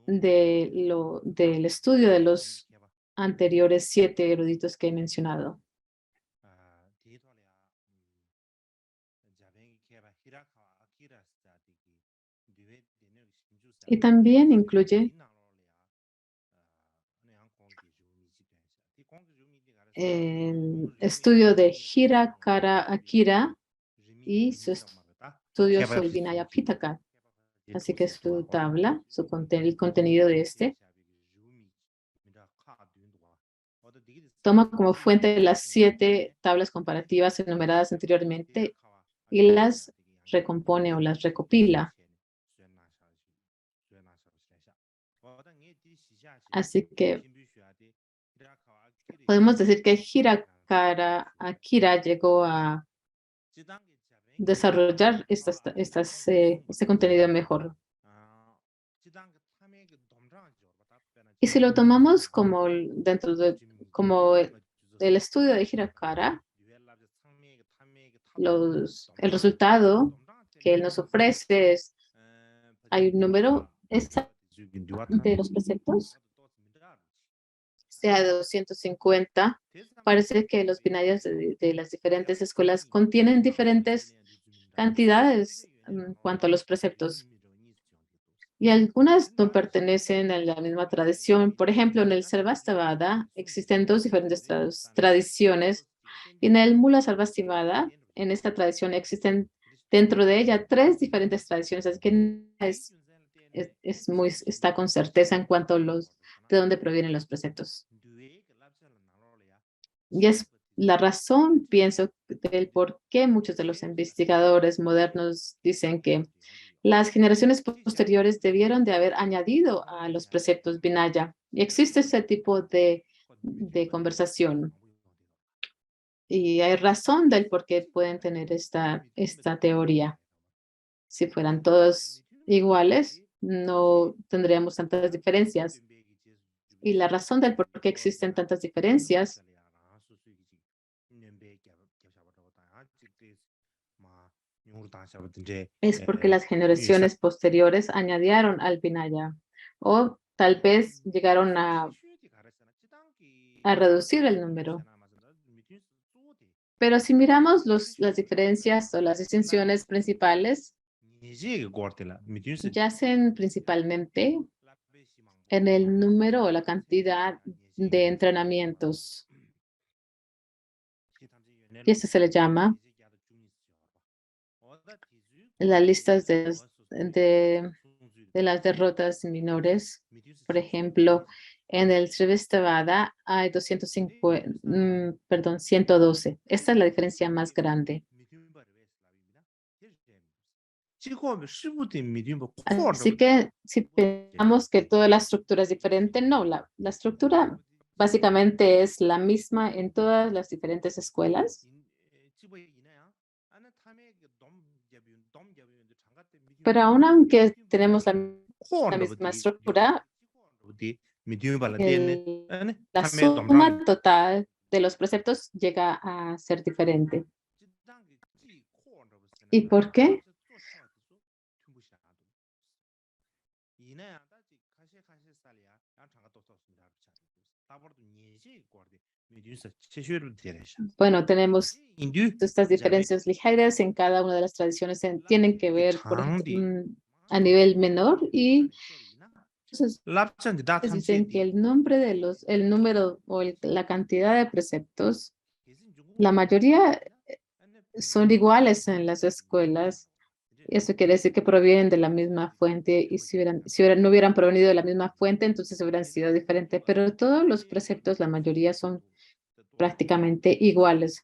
del estudio de los anteriores 7 eruditos que he mencionado. Y también incluye el estudio de Hirakara Akira y su estudio sobre el Vinaya Pitaka. Así que su tabla, el contenido de este, toma como fuente las 7 tablas comparativas enumeradas anteriormente y las recompone o las recopila. Así que podemos decir que Hirakara Akira llegó a desarrollar este contenido mejor. Y si lo tomamos como dentro de el estudio de Hirakara, el resultado que él nos ofrece es, hay un número exacto de los preceptos, sea de 250. Parece que los binarios de las diferentes escuelas contienen diferentes cantidades en cuanto a los preceptos. Y algunas no pertenecen a la misma tradición. Por ejemplo, en el Sarvastivada existen 2 diferentes tradiciones. Y en el Mula Sarvastivada, en esta tradición existen dentro de ella 3 diferentes tradiciones. Así que está con certeza en cuanto a de dónde provienen los preceptos. Y es la razón, pienso, del por qué muchos de los investigadores modernos dicen que las generaciones posteriores debieron de haber añadido a los preceptos Vinaya. Y existe ese tipo de conversación. Y hay razón del por qué pueden tener esta teoría. Si fueran todos iguales, no tendríamos tantas diferencias. Y la razón del por qué existen tantas diferencias es porque las generaciones posteriores añadieron al Vinaya o tal vez llegaron a reducir el número. Pero si miramos las diferencias o las distinciones principales, yacen principalmente en el número o la cantidad de entrenamientos. Y esto se le llama las listas de las derrotas menores. Por ejemplo, en el Srivastavada hay 112. Esta es la diferencia más grande. Así que si pensamos que toda la estructura es diferente, no, la estructura básicamente es la misma en todas las diferentes escuelas. Pero aún aunque tenemos la misma estructura, la suma total de los preceptos llega a ser diferente. ¿Y por qué? Bueno, tenemos estas diferencias ligeras en cada una de las tradiciones, tienen que ver a nivel menor, y entonces dicen que el número o la cantidad de preceptos, la mayoría son iguales en las escuelas. Eso quiere decir que provienen de la misma fuente, y no hubieran provenido de la misma fuente, entonces hubieran sido diferentes. Pero todos los preceptos, la mayoría son prácticamente iguales.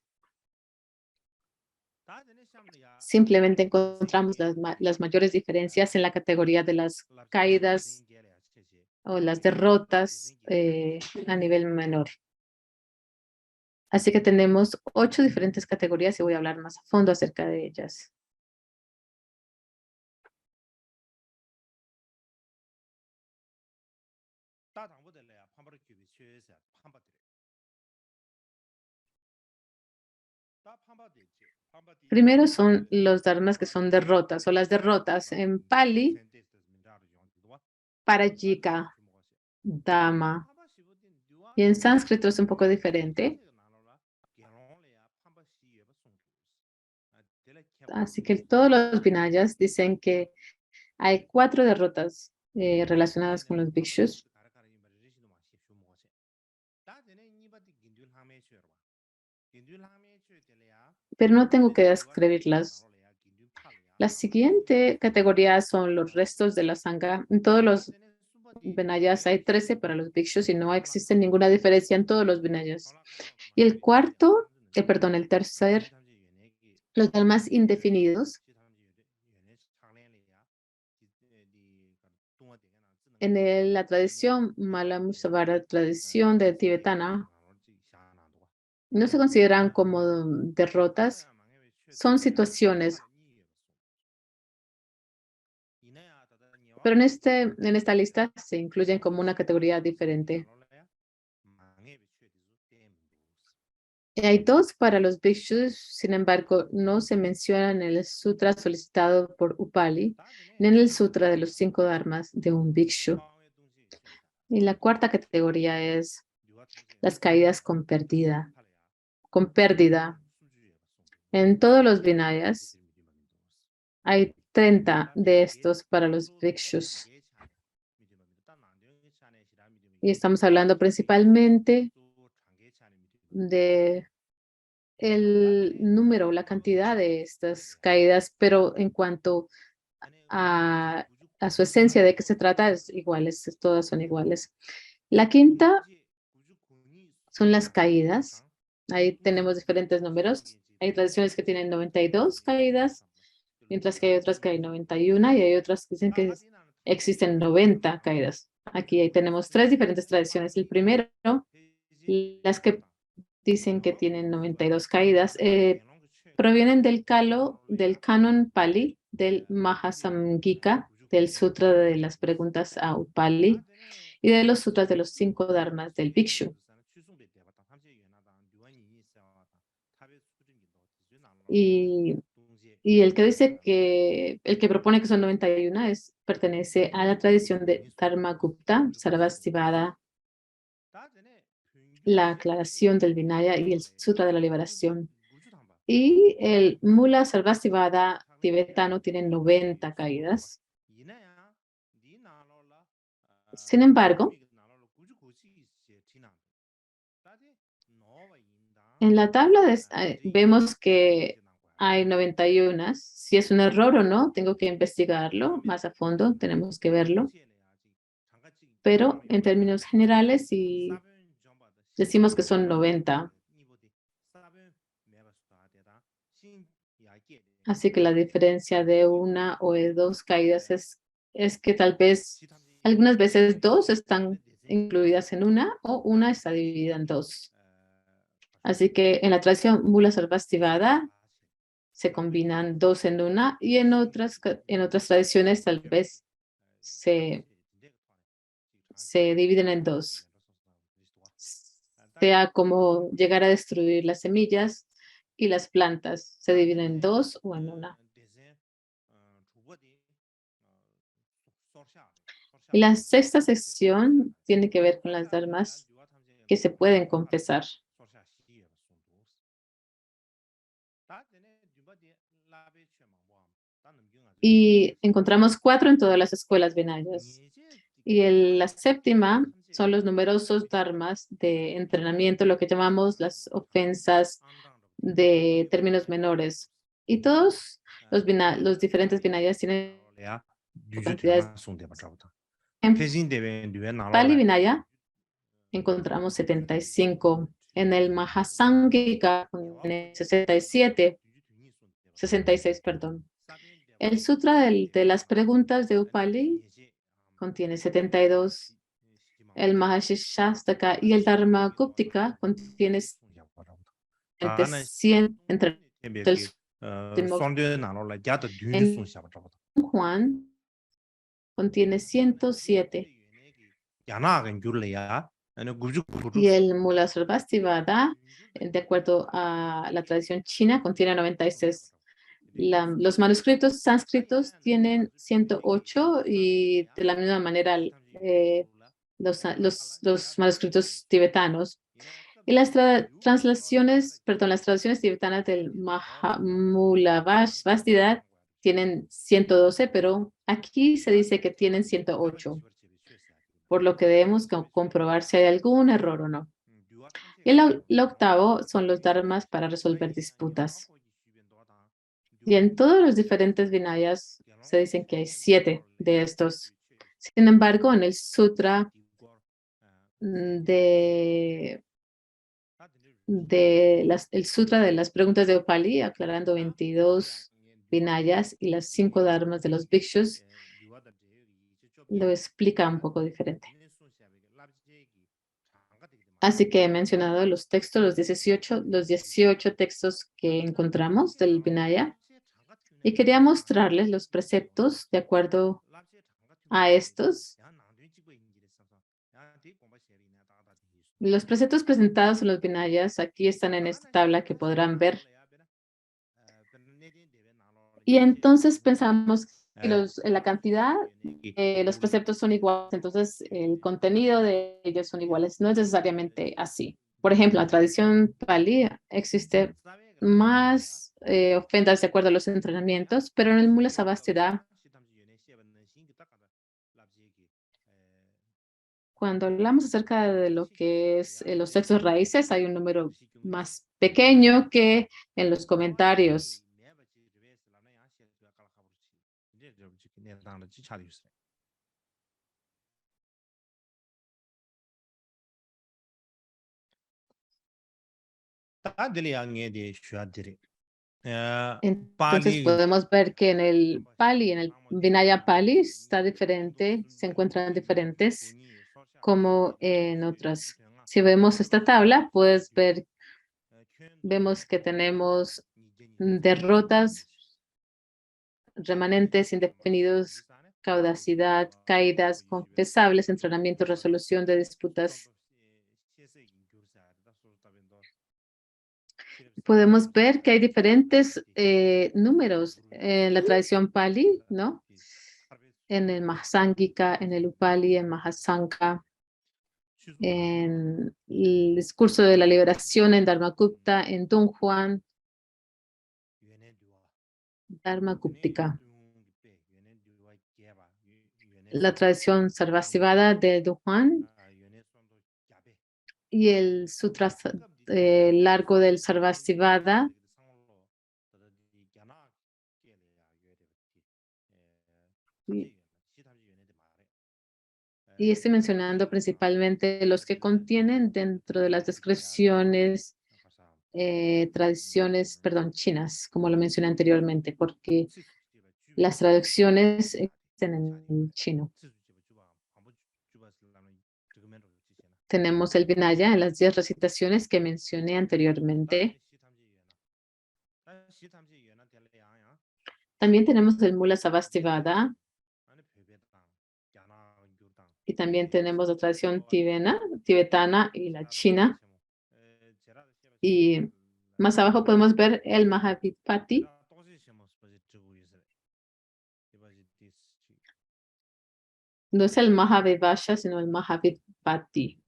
Simplemente encontramos las mayores diferencias en la categoría de las caídas o las derrotas a nivel menor. Así que tenemos 8 diferentes categorías y voy a hablar más a fondo acerca de ellas. Primero son los dharmas que son derrotas, o las derrotas en Pali, Parajika, Dhamma, y en sánscrito es un poco diferente. Así que todos los Vinayas dicen que hay 4 derrotas relacionadas con los bhikshus. Pero no tengo que describirlas. La siguiente categoría son los restos de la sangha. En todos los Vinayas hay 13 para los bhikshus y no existe ninguna diferencia en todos los Vinayas. Y el tercer, los dharmas indefinidos. En la tradición Malamusavara, tradición de tibetana, no se consideran como derrotas, son situaciones. Pero en esta lista se incluyen como una categoría diferente. Y hay 2 para los bhikshus, sin embargo, no se mencionan en el sutra solicitado por Upali, ni en el sutra de los 5 dharmas de un bhikshu. Y la cuarta categoría es las caídas con pérdida. En todos los Vinayas hay 30 de estos para los bhikshus. Y estamos hablando principalmente de el número, la cantidad de estas caídas, pero en cuanto a su esencia, de qué se trata, es iguales, todas son iguales. La quinta son las caídas. Ahí tenemos diferentes números. Hay tradiciones que tienen 92 caídas, mientras que hay otras que hay 91, y hay otras que dicen que existen 90 caídas. Aquí ahí tenemos 3 diferentes tradiciones. El primero, las que dicen que tienen 92 caídas, provienen del canon Pali, del Mahasamgika, del Sutra de las Preguntas a Upali, y de los sutras de los 5 dharmas del Bhikshu. Y el que dice el que propone que son 91 pertenece a la tradición de Dharmagupta, Sarvastivada, la aclaración del Vinaya y el Sutra de la Liberación. Y el Mula Sarvastivada tibetano tiene 90 caídas. Sin embargo, en la tabla vemos que hay 91. Si es un error o no, tengo que investigarlo más a fondo, tenemos que verlo. Pero en términos generales, si decimos que son 90. Así que la diferencia de una o de dos caídas es que tal vez algunas veces dos están incluidas en una o una está dividida en dos. Así que en la tradición Mula Sarvastivada se combinan dos en una y en otras tradiciones tal vez se, se dividen en dos. Sea como llegar a destruir las semillas y las plantas se dividen en dos o en una. Y la sexta sección tiene que ver con las dharmas que se pueden confesar. Y encontramos 4 en todas las escuelas binarias. Y la séptima son los numerosos dharmas de entrenamiento, lo que llamamos las ofensas de términos menores. Y todos los diferentes binarias tienen cantidades. En Pali Vinaya encontramos 75. En el Mahasangika 67, 66, perdón. El Sutra de las preguntas de Upali contiene 72. El Mahashishastaka y el Dharma Guptika contiene 100 entre el último. En Juan contiene 107. Y el Mula Sarvastivada, de acuerdo a la tradición china, contiene 96. Los manuscritos sánscritos tienen 108 y de la misma manera los manuscritos tibetanos. Y las las traducciones tibetanas del Mahamula Vastidad tienen 112, pero aquí se dice que tienen 108, por lo que debemos comprobar si hay algún error o no. Y el octavo son los dharmas para resolver disputas. Y en todos los diferentes vinayas se dicen que hay 7 de estos. Sin embargo, en el sutra el sutra de las preguntas de Upali, aclarando 22 vinayas y las 5 dharmas de los bhikshus, lo explica un poco diferente. Así que he mencionado los textos, los 18 textos que encontramos del Vinaya, y quería mostrarles los preceptos de acuerdo a estos. Los preceptos presentados en los Vinayas aquí están en esta tabla que podrán ver. Y entonces pensamos que la cantidad los preceptos son iguales, entonces el contenido de ellos son iguales. No es necesariamente así. Por ejemplo, en la tradición Pali existe más ofendas de acuerdo a los entrenamientos, pero en el Mula Sabastida, cuando hablamos acerca de lo que es los textos raíces, hay un número más pequeño que en los comentarios. Entonces podemos ver que en el Pali, en el Vinaya Pali está diferente, se encuentran diferentes como en otras. Si vemos esta tabla, vemos que tenemos derrotas, remanentes indefinidos, caudacidad, caídas, confesables, entrenamiento, resolución de disputas. Podemos ver que hay diferentes números en la tradición Pali, ¿no? En el Mahasangika, en el Upali, en Mahasanka, en el discurso de la liberación en Dharmakupta, en Dunhuan, Dharmakuptika. La tradición Sarvastivada de Dunhuan y el sutra largo del Sarvastivada. Y estoy mencionando principalmente los que contienen dentro de las descripciones tradiciones, perdón, chinas, como lo mencioné anteriormente, porque las traducciones existen en chino. Tenemos el Vinaya en las 10 recitaciones que mencioné anteriormente. También tenemos el Mula Savastivada y también tenemos la tradición tibetana y la china. Y más abajo podemos ver el Mahavipati. No es el Mahavivasha, sino el Mahavipati.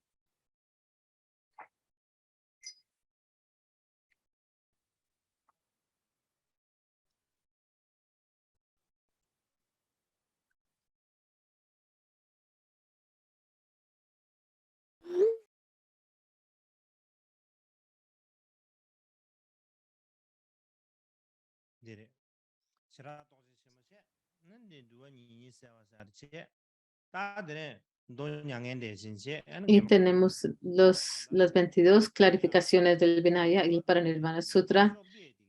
Y tenemos las 22 clarificaciones del Vinaya y el Paranirvana Sutra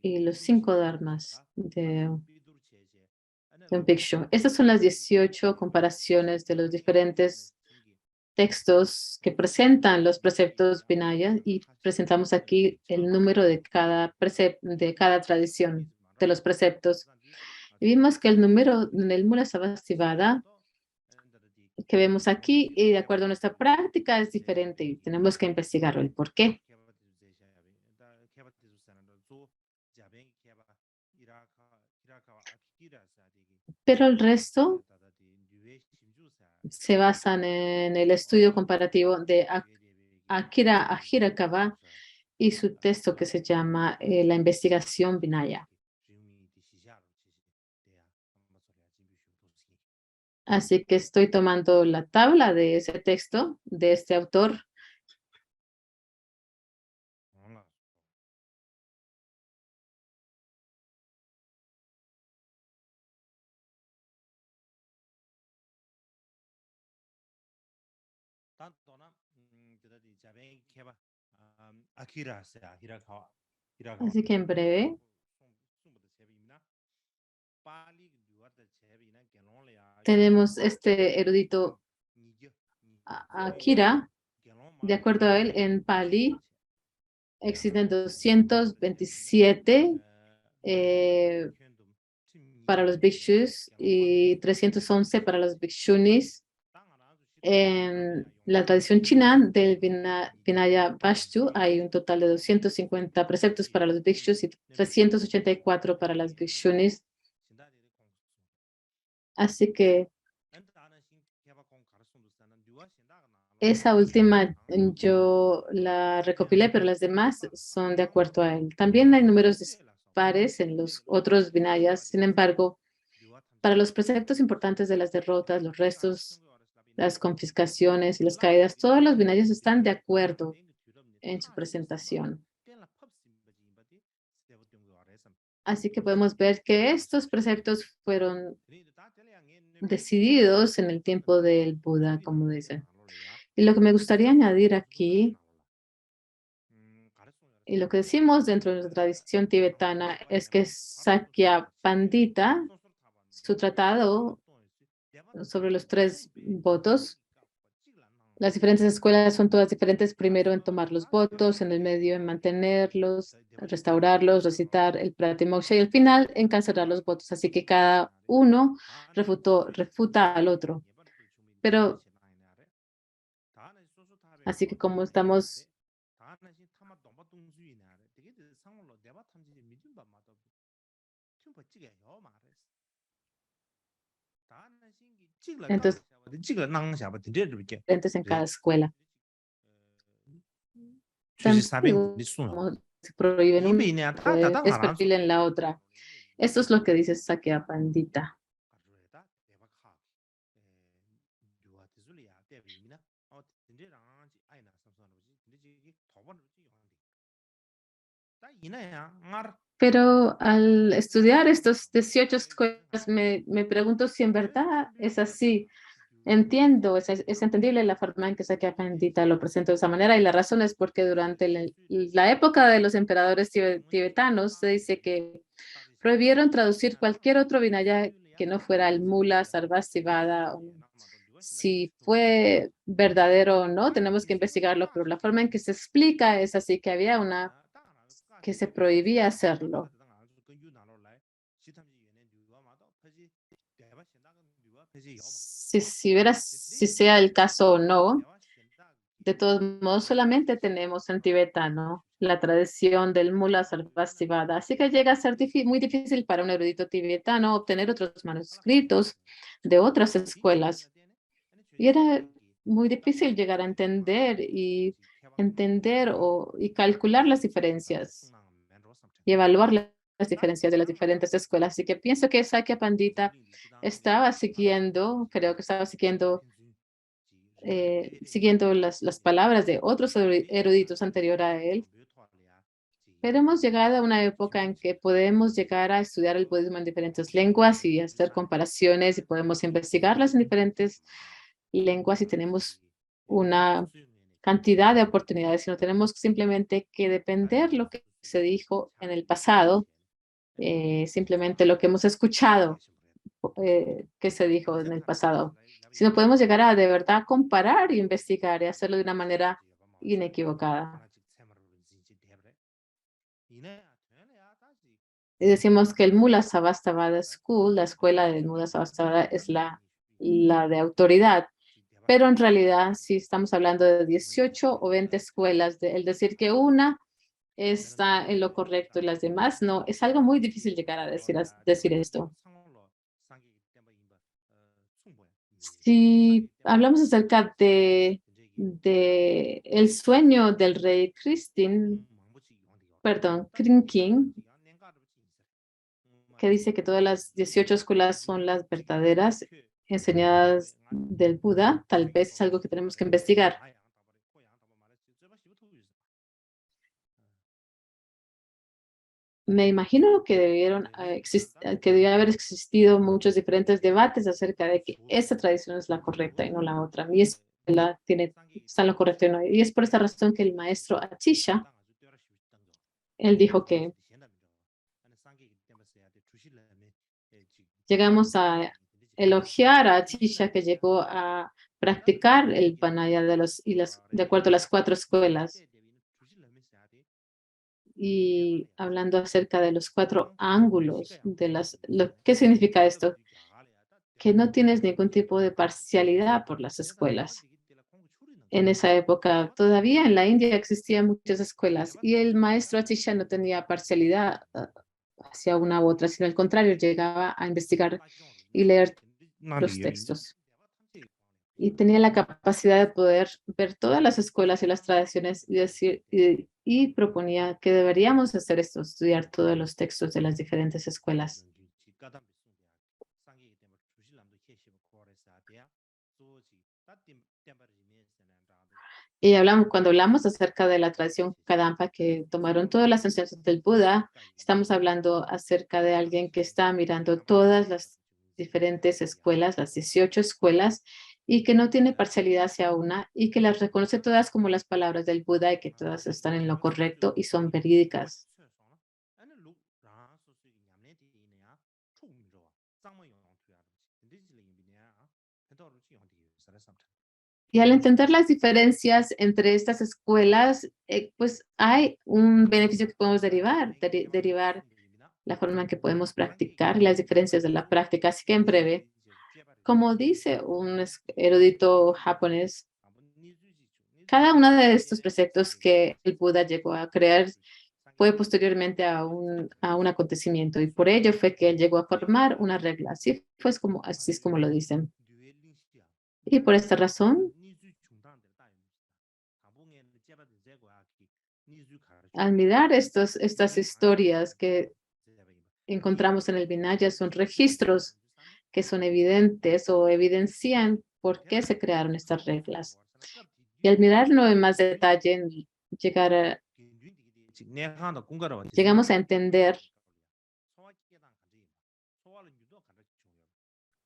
y los 5 dharmas de un Bhikshu. Estas son las 18 comparaciones de los diferentes textos que presentan los preceptos Vinaya y presentamos aquí el número de de cada tradición de los preceptos. Y vimos que el número en el Mula Savastivada que vemos aquí y de acuerdo a nuestra práctica es diferente y tenemos que investigar el por qué. Pero el resto se basan en el estudio comparativo de Akira Ahirakawa y su texto que se llama La investigación Vinaya. Así que estoy tomando la tabla de ese texto, de este autor. Así que en breve tenemos este erudito Akira, de acuerdo a él, en Pali existen 227 para los bhikshus y 311 para los bhikshunis. En la tradición china del Vinaya Vastu hay un total de 250 preceptos para los bhikshus y 384 para las bhikshunis. Así que esa última yo la recopilé, pero las demás son de acuerdo a él. También hay números dispares en los otros Vinayas. Sin embargo, para los preceptos importantes de las derrotas, los restos, las confiscaciones y las caídas, todos los Vinayas están de acuerdo en su presentación. Así que podemos ver que estos preceptos fueron decididos en el tiempo del Buda, como dicen. Y lo que me gustaría añadir aquí, y lo que decimos dentro de la tradición tibetana, es que Sakya Pandita, su tratado sobre los 3 votos, las diferentes escuelas son todas diferentes, primero en tomar los votos, en el medio en mantenerlos, restaurarlos, recitar el Pratimoksha y al final en cancelar los votos. Así que cada uno refuta al otro. Pero, así que como estamos entonces diferentes en cada escuela. También se prohíben una, es perfil en la otra. Esto es lo que dice Sakya Pandita. Pero al estudiar estos 18 escuelas, me pregunto si en verdad es así, entiendo, es entendible la forma en que Sakya Pandita lo presenta de esa manera y la razón es porque durante la época de los emperadores tibetanos se dice que prohibieron traducir cualquier otro Vinaya que no fuera el Mula, Sarvastivada. Si fue verdadero o no, tenemos que investigarlo, pero la forma en que se explica es así que había que se prohibía hacerlo. Si sea el caso o no, de todos modos solamente tenemos en tibetano la tradición del Mula Sarvastivada, así que llega a ser muy difícil para un erudito tibetano obtener otros manuscritos de otras escuelas. Y era muy difícil llegar a entender y calcular las diferencias y evaluar las diferencias de las diferentes escuelas. Así que pienso que Sakya Pandita creo que estaba siguiendo las palabras de otros eruditos anterior a él. Pero hemos llegado a una época en que podemos llegar a estudiar el budismo en diferentes lenguas y hacer comparaciones y podemos investigarlas en diferentes lenguas y tenemos una cantidad de oportunidades y no tenemos simplemente que depender lo que se dijo en el pasado, simplemente lo que hemos escuchado que se dijo en el pasado, sino podemos llegar a de verdad comparar y investigar y hacerlo de una manera inequivocada. Y decimos que el Mula Savastivada School, la escuela del Mula Savastivada, es la de autoridad. Pero en realidad, si estamos hablando de 18 o 20 escuelas, el decir que una está en lo correcto y las demás no, es algo muy difícil llegar a decir esto. Si hablamos acerca de el sueño del rey Krinkin, que dice que todas las 18 escuelas son las verdaderas enseñadas del Buda, tal vez es algo que tenemos que investigar. Me imagino que que debió haber existido muchos diferentes debates acerca de que esta tradición es la correcta y no la otra. Mi escuela está en lo correcto y no. Y es por esta razón que el maestro Achisha, él dijo que llegamos a elogiar a Achisha que llegó a practicar el Panaya de acuerdo a las 4 escuelas. Y hablando acerca de los 4 ángulos ¿qué significa esto? Que no tienes ningún tipo de parcialidad por las escuelas. En esa época, todavía en la India existían muchas escuelas y el maestro Atisha no tenía parcialidad hacia una u otra, sino al contrario, llegaba a investigar y leer los textos. Y tenía la capacidad de poder ver todas las escuelas y las tradiciones y proponía que deberíamos hacer esto, estudiar todos los textos de las diferentes escuelas. Y cuando hablamos acerca de la tradición Kadampa que tomaron todas las enseñanzas del Buda, estamos hablando acerca de alguien que está mirando todas las diferentes escuelas, las 18 escuelas, y que no tiene parcialidad hacia una y que las reconoce todas como las palabras del Buda y que todas están en lo correcto y son verídicas. Y al entender las diferencias entre estas escuelas, pues hay un beneficio que podemos derivar la forma en que podemos practicar y las diferencias de la práctica. Así que en breve, como dice un erudito japonés, cada uno de estos preceptos que el Buda llegó a crear fue posteriormente a un acontecimiento y por ello fue que él llegó a formar una regla. Así es como lo dicen. Y por esta razón, al mirar estas historias que encontramos en el Vinaya, son registros que son evidentes o evidencian por qué se crearon estas reglas. Y al mirarlo en más detalle, llegamos a entender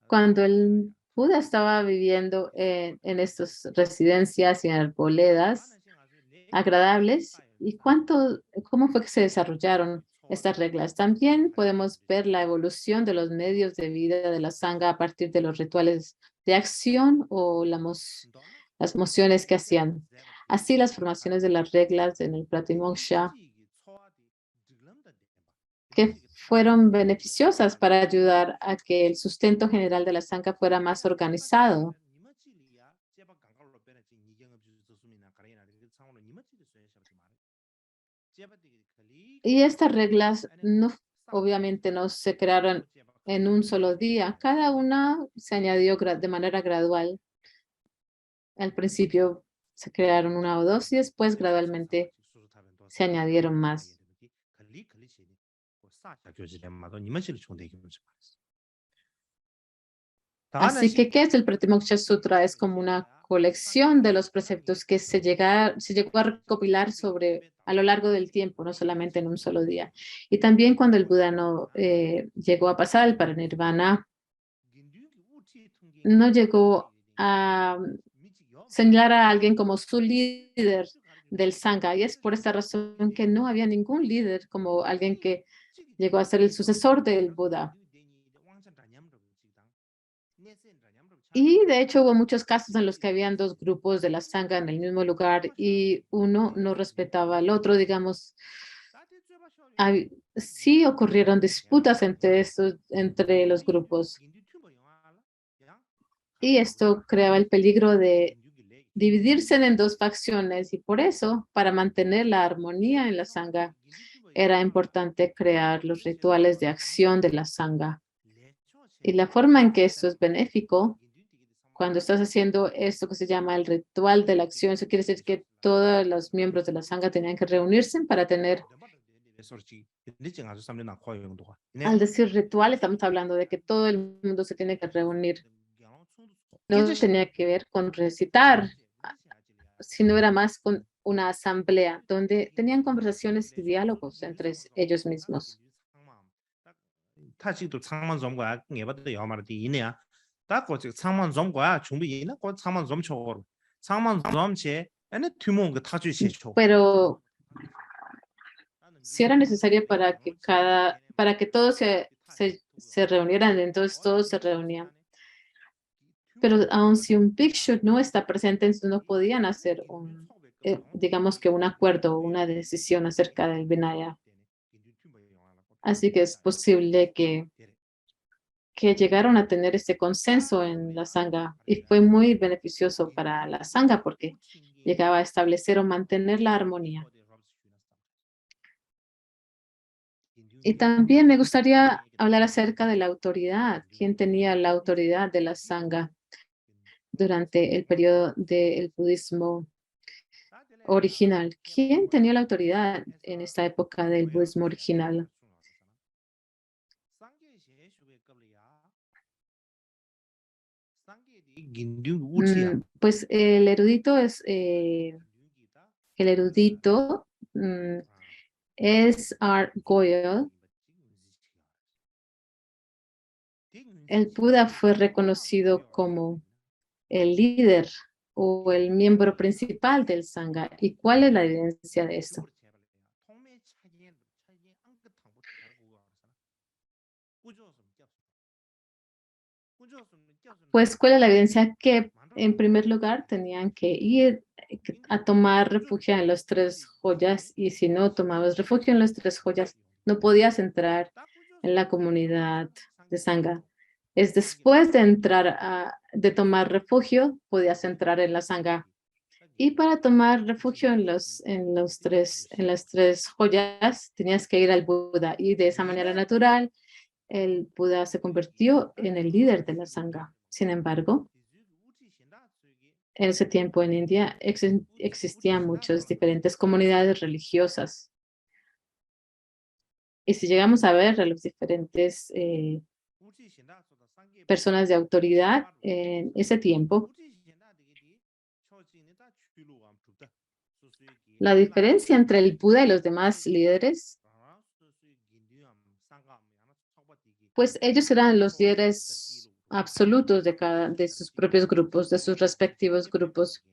cuando el Buda estaba viviendo en estas residencias y arboledas agradables. ¿Y cómo fue que se desarrollaron estas reglas? También podemos ver la evolución de los medios de vida de la sangha a partir de los rituales de acción o las mociones que hacían. Así, las formaciones de las reglas en el Pratimoksha que fueron beneficiosas para ayudar a que el sustento general de la sangha fuera más organizado. Y estas reglas obviamente no se crearon en un solo día. Cada una se añadió de manera gradual. Al principio se crearon una o dos y después gradualmente se añadieron más. Así que, ¿qué es el Pratimoksha Sutra? Es como una colección de los preceptos que se llegó a recopilar a lo largo del tiempo, no solamente en un solo día. Y también cuando el Buda no llegó a pasar el parinirvana, no llegó a señalar a alguien como su líder del Sangha. Y es por esta razón que no había ningún líder como alguien que llegó a ser el sucesor del Buda. Y de hecho hubo muchos casos en los que habían dos grupos de la sangha en el mismo lugar y uno no respetaba al otro, digamos. Sí ocurrieron disputas entre los grupos. Y esto creaba el peligro de dividirse en dos facciones y por eso, para mantener la armonía en la sangha, era importante crear los rituales de acción de la sangha. Y la forma en que esto es benéfico, cuando estás haciendo esto que se llama el ritual de la acción, eso quiere decir que todos los miembros de la sangha tenían que reunirse para tener. Al decir ritual, estamos hablando de que todo el mundo se tiene que reunir. No tenía que ver con recitar, sino era más con una asamblea donde tenían conversaciones y diálogos entre ellos mismos. Pero si era necesario para que todos se reunieran, entonces todos se reunían. Pero aun si un bhikshu no está presente, entonces no podían hacer digamos que un acuerdo o una decisión acerca del Vinaya. Así que es posible que llegaron a tener este consenso en la sangha y fue muy beneficioso para la sangha porque llegaba a establecer o mantener la armonía. Y también me gustaría hablar acerca de la autoridad. ¿Quién tenía la autoridad de la sangha durante el periodo del budismo original? ¿Quién tenía la autoridad en esta época del budismo original? Pues el erudito es R. Goyal. El Buda fue reconocido como el líder o el miembro principal del Sangha. ¿Y cuál es la evidencia de esto? Pues, ¿cuál es la evidencia? Que en primer lugar tenían que ir a tomar refugio en los tres joyas y si no tomabas refugio en los tres joyas, no podías entrar en la comunidad de Sangha. Es después de de tomar refugio, podías entrar en la Sangha. Y para tomar refugio en las tres joyas, tenías que ir al Buda. Y de esa manera natural, el Buda se convirtió en el líder de la Sangha. Sin embargo, en ese tiempo en India existían muchas diferentes comunidades religiosas. Y si llegamos a ver a los diferentes personas de autoridad en ese tiempo, la diferencia entre el Buda y los demás líderes, pues ellos eran los líderes absolutos de sus propios grupos, de sus respectivos grupos.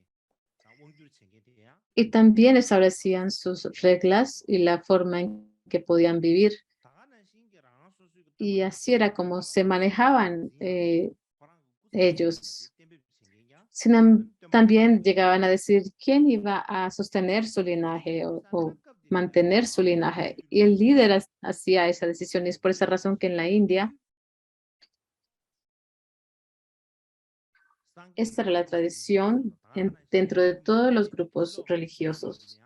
Y también establecían sus reglas y la forma en que podían vivir. Y así era como se manejaban ellos. También llegaban a decir quién iba a sostener su linaje o mantener su linaje. Y el líder hacía esa decisión. Y es por esa razón que en la India, esta era la tradición dentro de todos los grupos religiosos.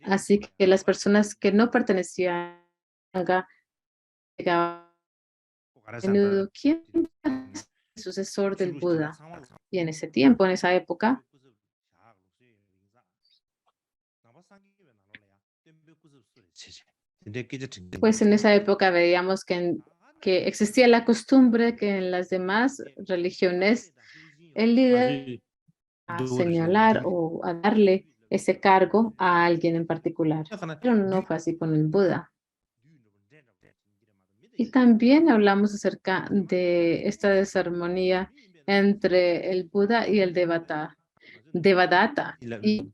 Así que las personas que no pertenecían a llegaban a menudo, ¿quién es el sucesor del Buda? Y en ese tiempo, en esa época, pues en esa época veíamos que existía la costumbre que en las demás religiones el líder a señalar o a darle ese cargo a alguien en particular. Pero no fue así con el Buda. Y también hablamos acerca de esta desarmonía entre el Buda y el Devadatta. Y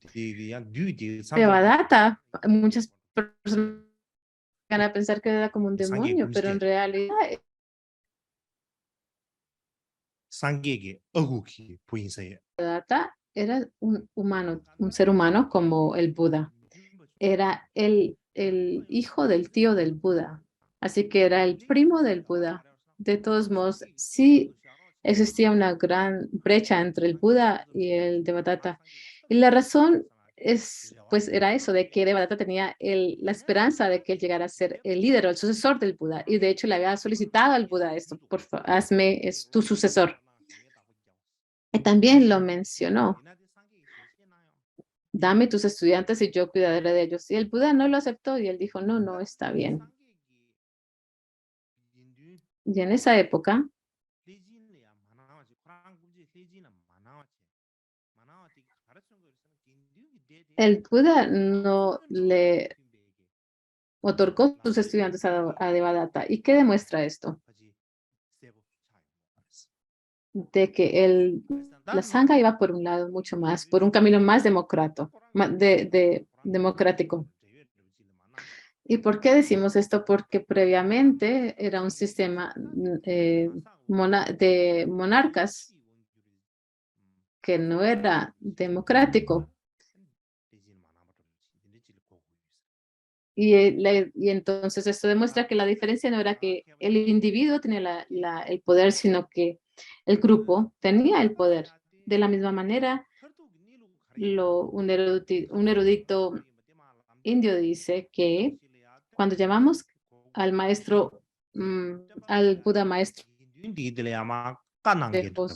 Devadatta, muchas personas van a pensar que era como un demonio, pero en realidad Devadatta era un humano, un ser humano como el Buda. Era el hijo del tío del Buda. Así que era el primo del Buda. De todos modos, sí existía una gran brecha entre el Buda y el Devadatta. Y la razón pues era eso, de que Devadatta tenía la esperanza de que él llegara a ser el líder o el sucesor del Buda. Y de hecho le había solicitado al Buda esto, por favor, hazme es tu sucesor. Y también lo mencionó. Dame tus estudiantes y yo cuidaré de ellos. Y el Buda no lo aceptó y él dijo, no, no, está bien. Y en esa época, el Buda no le otorgó sus estudiantes a Devadatta. ¿Y qué demuestra esto? De que la Sangha iba por un lado mucho más, por un camino más democrático. ¿Y por qué decimos esto? Porque previamente era un sistema de monarcas que no era democrático. Y entonces esto demuestra que la diferencia no era que el individuo tenía el poder, sino que el grupo tenía el poder. De la misma manera, un erudito indio dice que cuando llamamos al maestro, al Buda maestro,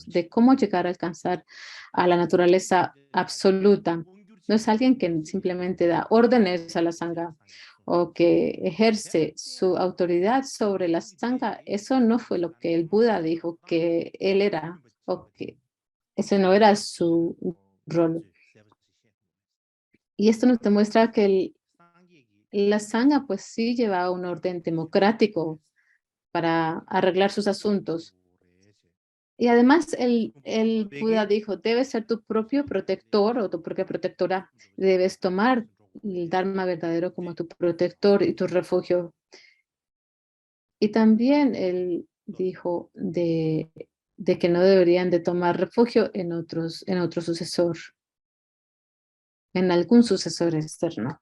de cómo llegar a alcanzar a la naturaleza absoluta, no es alguien que simplemente da órdenes a la Sangha o que ejerce su autoridad sobre la Sangha. Eso no fue lo que el Buda dijo que él era, o que ese no era su rol. Y esto nos demuestra que la Sangha pues sí lleva un orden democrático para arreglar sus asuntos. Y además el Buda dijo, debes ser tu propio protector o tu propia protectora. Debes tomar el Dharma verdadero como tu protector y tu refugio. Y también él dijo de que no deberían de tomar refugio en otro sucesor, en algún sucesor externo.